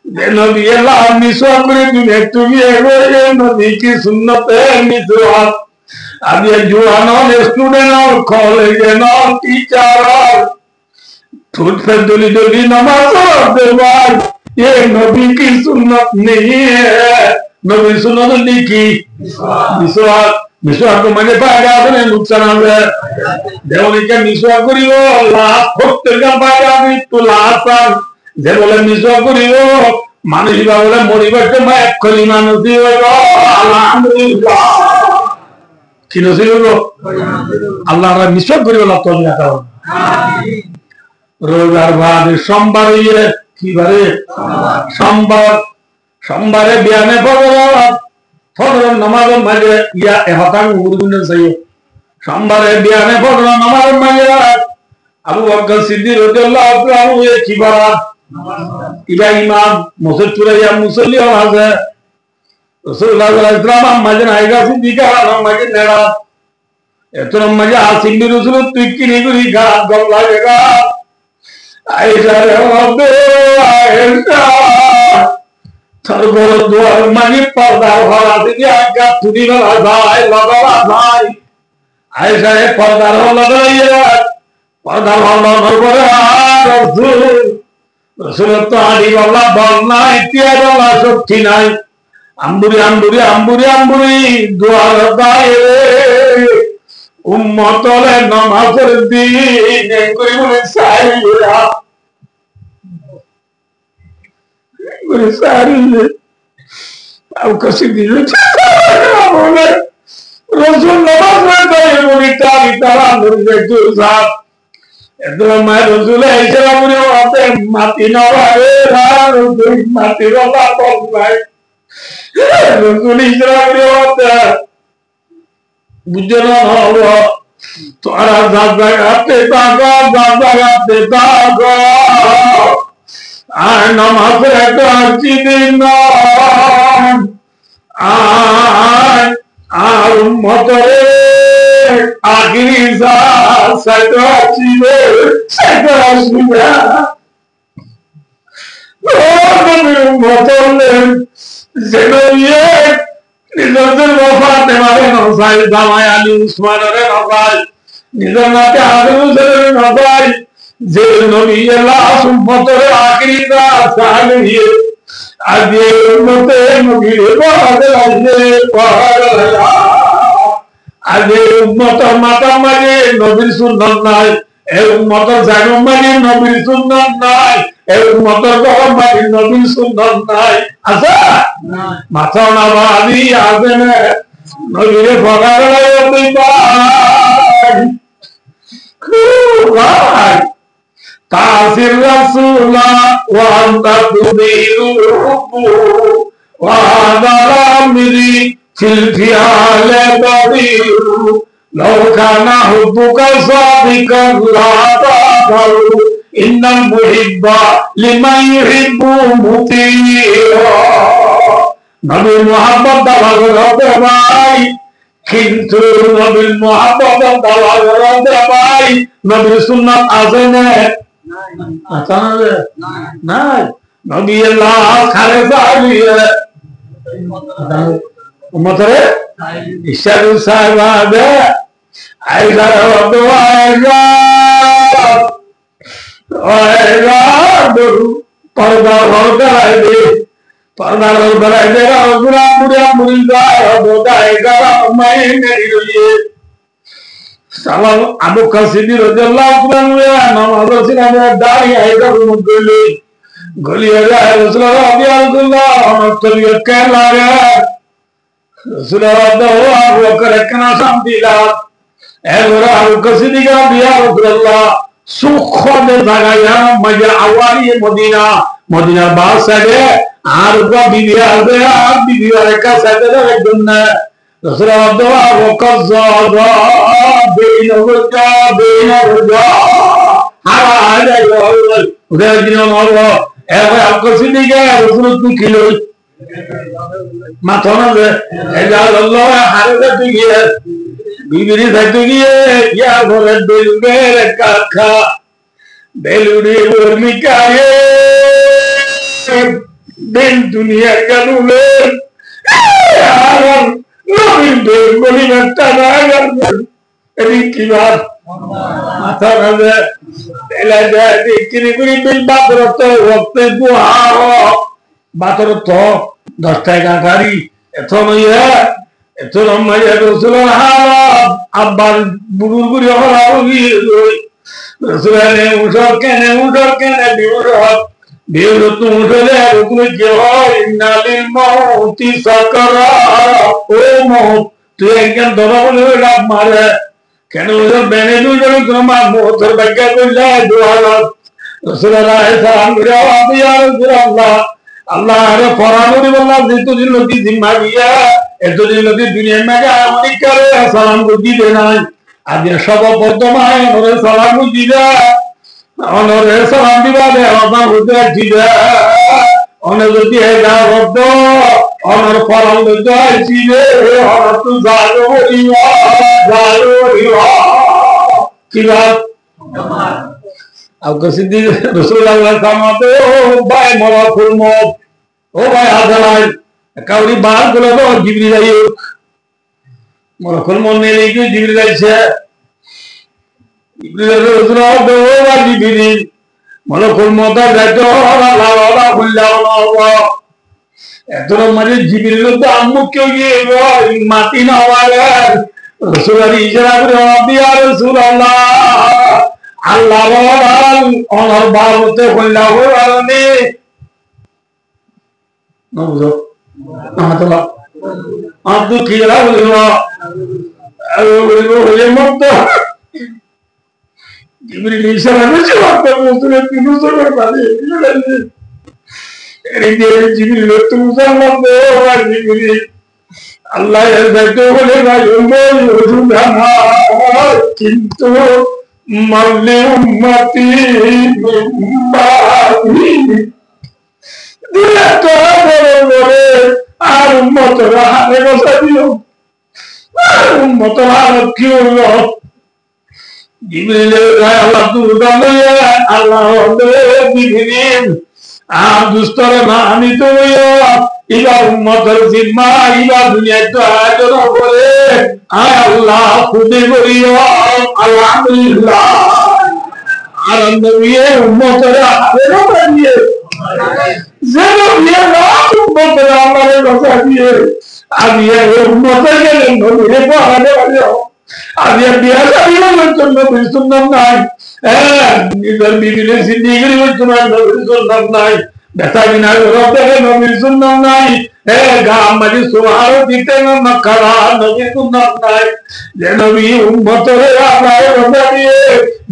नबी अल्लाह मिसवाक करे तुम्हें ये नबी की सुन्नत है मिसवाक अब ये जवानों स्टूडेंट और कॉलेज और टीचर और ठूठ पे दुली नमाज पढ़ते बाद ये नबी की सुन्नत नहीं है नबी सुन्नत लिखी मिसवाक को मजे फायदा अपने नुकसान है देवनी के मिसवाक करियो लाभ भक्त का फायदा भी तो लाभ যে বলে মিসওয়াক করিও মানুষ বা বলে মরিবাতে মা এক কলি মানুষ দিও আলহামদুলিল্লাহ কি নসিব গো আল্লাহর মিসওয়াক করিও লাভ তো না আমিন রোজার বাদ সোমবার কি বারে সোমবার সোমবারে বিয়ানে ফজর নামাজ মাঝে ইয়া হতাং উর্দুনে চাই সোমবারে বিয়ানে ফজর নামাজ মাঝে আবু বকর সিদ্দিক রাদিয়াল্লাহু তাআলা এ কি বারা ইবা ইমাম মুসল্লি ইয়া মুসল্লি আছে রাসূলুল্লাহ সাল্লাল্লাহু আলাইহি ওয়াসাল্লাম মাঝে আয়েশা সিদ্দিকা মাঝে নেড়া এত মজা আসিল রাসূল তুই কি নিগুরি গা গল্লা গা আয়েশা রে হবে আয়েশা সর্বর দুয়ার মানি পর্দা হওয়া দিকে আগা তুই গলা ভাই লগলা ভাই আয়েশা এ পর্দা লগলা পর্দা নরবরে রাসূল রাসূল তো আদি আল্লাহ বল নাই তিয়ার আল্লাহ শক্তি নাই আম্বুরি আম্বুরি আম্বুরি আম্বুরি দুয়ার দায়ে উম্মতলে নামাজের দিন কই বলে সাইরা বলে সাইরা আও কসি দিলে বলে রাসূল নামাজ পড়ে বলে তারা নরবে দুজাত এদর মা রাসূল এসে বলে ওতে মাটি নবারে রাসূল মাটি রবা বল নাই রাসূল ইসরাইল ওতে বুঝনা হলো তোরা জায়গাতে থাকো আর নামাজের একটা দিন আর উম্মতের আখিরি সাইতো আসিবে উম্মতের জেনে নিজের ওফাতে মারে নসাই জামাই আলী উসমানের নসাই নিজের নাতে আদম হোসেনের নসাই যে নবী আল্লাহ উম্মতের আখিরি সালিয়ে আজে উম্মতে নবীর বাদে আজে পাহাড়া আজে উম্মত মাতা মানে নবীর সুন্নাত নাই এ উম্মতের জানম মানে নবীর সুন্নাত নাই এ উম্মতের গরম মানে নবীর সুন্নাত নাই আচ্ছা মাথা না বাদি আসে না নবীর পাহাড়া তুই ভাই তাসির রাসূলা ওয়া আনতা তুদিরু ওয়া দালামিরি ফিল ফিয়ালে বাদিরু লাউ কানা হুব্বুকা সাদিকান লা তাফারু ইন্নাল মুহিব্বা লিমান ইউহিব্বু মুতিয়া নবীর মুহাব্বত দাওয়া করতে ভাই কিন্তু নবীর মুহাব্বত দাওয়া করতে ভাই নবীর সুন্নাত আছে না আচ্ছা না নবী আল্লাহ খারে সালিয়ে উম্মতরে ইশারু সাহাবে আইলা দোয়া আইলা পর্দা হরকাই দে পর্দা হরকাই দে রাসূলা মুরিয়া মুরিদা দোদাই গারা মাই নেরি রইয়ে সালাম আবু কাসিদি রাদিয়াল্লাহু তাআলা নামাজ সিনামে দাঁড়ি আইদা মুগলি গলি আলা রাসূলুল্লাহ রাদিয়াল্লাহু আনহু তলিয়ে কেলা রে রাসূলুল্লাহ দোয়া করে কেনা শান্তিলা এগরা আবু কাসিদি গা দিয়া রাসূলুল্লাহ সুখনে জায়গা মজা আওয়ালি মদিনা মদিনার বাসারে আর গো বিবি আসবে আর বিবি আর কাছে দেবে জন্য রাসূলুল্লাহ দোয়া ওয়াকাযা বেইনা ওয়াজা হারা যাইলো উদয় দিন হলো এবার আকর্ষণ দিকে রাসূল কি কিলো মাথা না এজা আল্লাহ হারে দিকে বিবিরি থাকতে গিয়ে ইয়া ঘরে বেলুনের কাকা বেলুনি উর্মিকায়ে দিন দুনিয়ার কানুনে আর নবীন বেলুনি একটা না এই কি বাত মাথা না এলা যায় কিনি করি বিল বাতরত ওয়াক্তে দুহা বাতরত 10 টাকা গাড়ি এত নইয়া এত রমাইয়া রাসূলুল্লাহ হালাত আব্বার বুড়ুর গুড়ি হরাবি রাসূলুল্লাহ উঠো কেনে বিউর তো উঠলে রাসূল কি হয় ইন্নালিল মাউতি সাকারা ও মউত তুই একজন ধরা বলে ডাক মারে কেন ওর বেনে দুই জন তোমার মোহর বাগ্যা কইলা দুয়ার রাসূলুল্লাহ সালাম করে ইয়া রাসূলুল্লাহ আল্লাহর ফরমানি বললাম যে তুই লোকি জিম্মা দিয়া এতদিন লোকি দুনিয়া মাঝে অনেক করে সালাম দিবে নাই আজ সব বর্তমান ওরে সালাম দিবা অনরে সালাম দিবা দে আমার হতে দিবা অনে যদি হেগা রব্ব অনর ফরম দইছি রে অনর তু জানো ইয়া কি বাত आपको सिद्धि रसूलुल्लाह सामने ओ भाई मलाकुल मौत ओ भाई आदलाय काउरी बाहर बोले तो जिब्रील आयो मलाकुल मौत ने लेके जिब्रील आए जिब्रील रसूलुल्लाह दो बार जिब्रील मलाकुल मौत जातो ला ला बुल्ला अल्लाह এতর মানে জিবরিল তো আম্মু কেউ গিয়ে মাটি না হওয়ারে রাসূলুল্লাহ ইশারা করে ইয়া রাসূলুল্লাহ আল্লাহ অনর বাবতে কইলা হরানি নবুজো আহতলা আব্দু কিরা বলিও বলে মত জিবরিল ইশারা করে জবাব করে তুমি সরে পারে এই যে জিবরিল তুমি জানতে আর জিবরিল আল্লাহ এর দায়িত্ব বলে ভাই কিন্তু মারলে উম্মতি মিম্বাদি দিলে তো বলে আর উম্মতরা হারে বসা দিও আর উম্মতরা কি হলো জিবরিল আল্লাহ দুদানে আল্লাহ জিবরিল আর দুস্তরে না আমি তো ইবা উম্মতের জিম্মা ইবা দুনিয়ায় তো আয়োজন করে আয় আল্লাহ খুদে করিও আলহামদুলিল্লাহ আর নবীয়ে উম্মতের আরো বাড়িয়ে যেন বিয়ে না উম্মতের আমারে বাঁচা দিয়ে আমি এই উম্মতের গেলে নবীরে পড়াতে পারিও আমি বিয়ে সারিবার জন্য বিশুন্নাত নাই নিজের বিবিলে সিদ্দিকের জন্য নবীর সুন্নাত নাই বেটা বিনা রবের নবীর সুন্নাত নাই গাম মাঝে সুবহান দিতে না মাকরা নবীর সুন্নাত নাই যে নবী উম্মতরে আমারে বাঁচা দিয়ে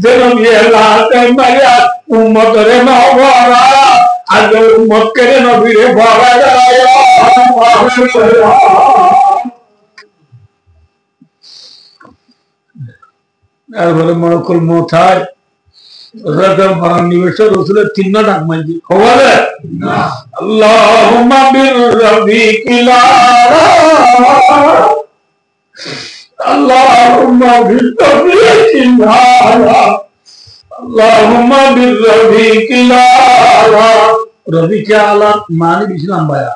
যে নবী আল্লাহ তাআলা উম্মতরে নওয়ারা আজ উম্মত করে নবীরে ভরা যায় এরপরে মরকুল মোথায় রসুলের তিন ডাক মাঝি খবর আল্লাহুম্মা বিররাবিকিলা আল্লাহুম্মা বিররাবিকিলা আল্লাহুম্মা বিররাবিকিলা রবি কে আলা মানে বেশি লম্বায়া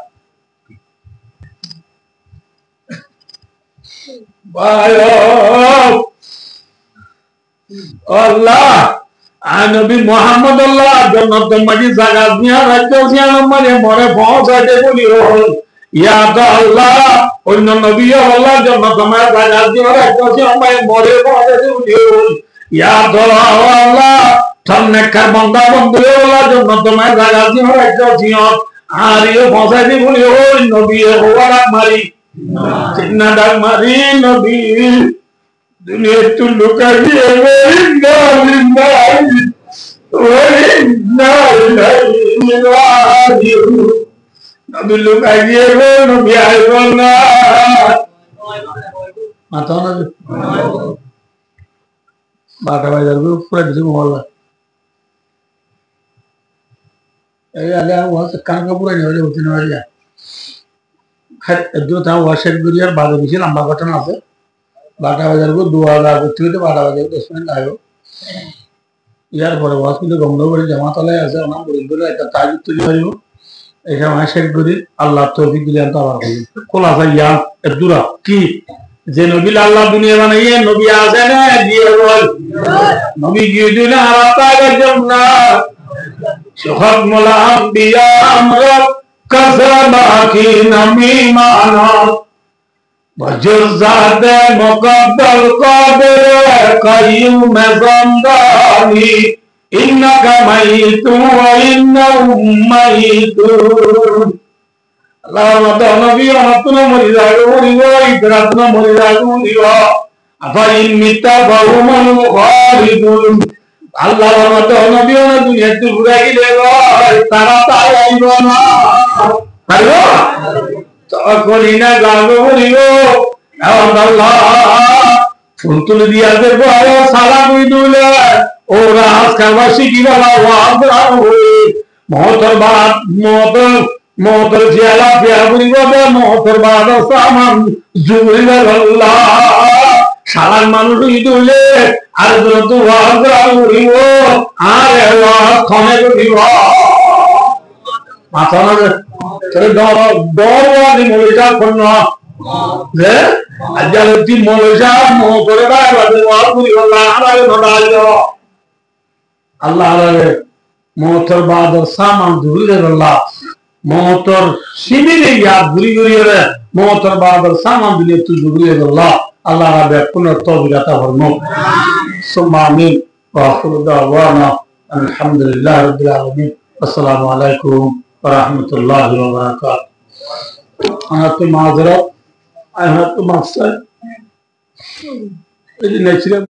আল্লাহ নবী মুহাম্মদ আল্লাহ জন্নত মাঝি জায়গা দিয়া রাজ্য দিয়া মানে মরে পৌঁছাতে বলি হল ইয়া আল্লাহ অন্য নবী আল্লাহ জন্নত মাঝি জায়গা দিয়া রাজ্য দিয়া মানে মরে পৌঁছাতে বলি হল ইয়া আল্লাহ সামনে কার বান্দা বন্ধু আল্লাহ জন্নত মাঝি জায়গা দিয়া রাজ্য দিয়া আর ইয়ে পৌঁছাতে বলি হল নবী হওয়ার মারি চিন্না ডাক মারি নবী দুনিয়া তো লুকাইয়ে নবী লুকাইয়ে নবী আইব না মাথা না বাটা বাজার পুরো দিছি মহল্লা এই আলে ওয়াসে কানকা পুরো নেলে হতে না রিয়া খাত দু তা ওয়াশের গুরিয়ার বাদে বেশি লম্বা ঘটনা আছে বাটা বাজার को 2000 থেকে বাটা বাজার 10 মিনিট আগে ইয়ার পরে হসপিটালে গঙ্গোবড়ি জামাতলায় আছে ওনা বলে একটা তাজিদ তৈরি হইব এটা মাসের গুরি আল্লাহ তৌফিক দিলে তো আবার হইল খোলাসা ইয়া এদুরা কি যে নবী আল্লাহ দুনিয়া বানাইয়ে নবী আছে না দিয়ে বল নবী গিয়ে দিল আরাতার জান্নাত সুহাগ মোলা আম্বিয়া আমরা কাসাবাকি নামি মানা বজুজাদে মুকদ্দাল কাদের কাইয়ুম জামদানি ইন্নাকা মাইতু ওয়া ইন্নাহুম মাইতুন আল্লাহ মাতা নবী আমাতুনা মরিদাগো মরিবা ইদরাতনা মরিদাগো মরিবা আফাইন মিতা বাহুমান খালিদুন আল্লাহর মতো নবীও না দুনিয়াতে ঘুরে গেলে তারা তাই আইব না পারব তখনই না গাব বলিব আল্লাহ ফুল তুলে দিয়া দেব সালাম দিলে ওরা আজকাল শিখি বলা মহতর বাদ মহতর জিয়ালা পিয়া বলিব মহতর বাদ সামান জুড়িল আল্লাহ সালাম মানুষ দিলে আর তো করিব আর ক্ষমে করিব মাথা না ডর মরিটা কন্য যে আজ মরিষা মোহ করে আল্লাহ মহতর বাদর সামান ধুলে আল্লাহ মহতর শিবিরে ইয়া ঘুরি ঘুরিয়ে মহতর বাদর সামান দিলে তুই ঘুরিয়ে আল্লাহ আল্লাহ রাবে পুনর তৌবিরাতা ফরমাও সুম্মা আমিন ওয়া আখিরু দাওয়ানা আলহামদুলিল্লাহি রাব্বিল আলামিন আসসালামু আলাইকুম ওয়া রাহমাতুল্লাহি ওয়া বারাকাতুহু ana তো মাযরাত ana তো মাকসাদ এই যে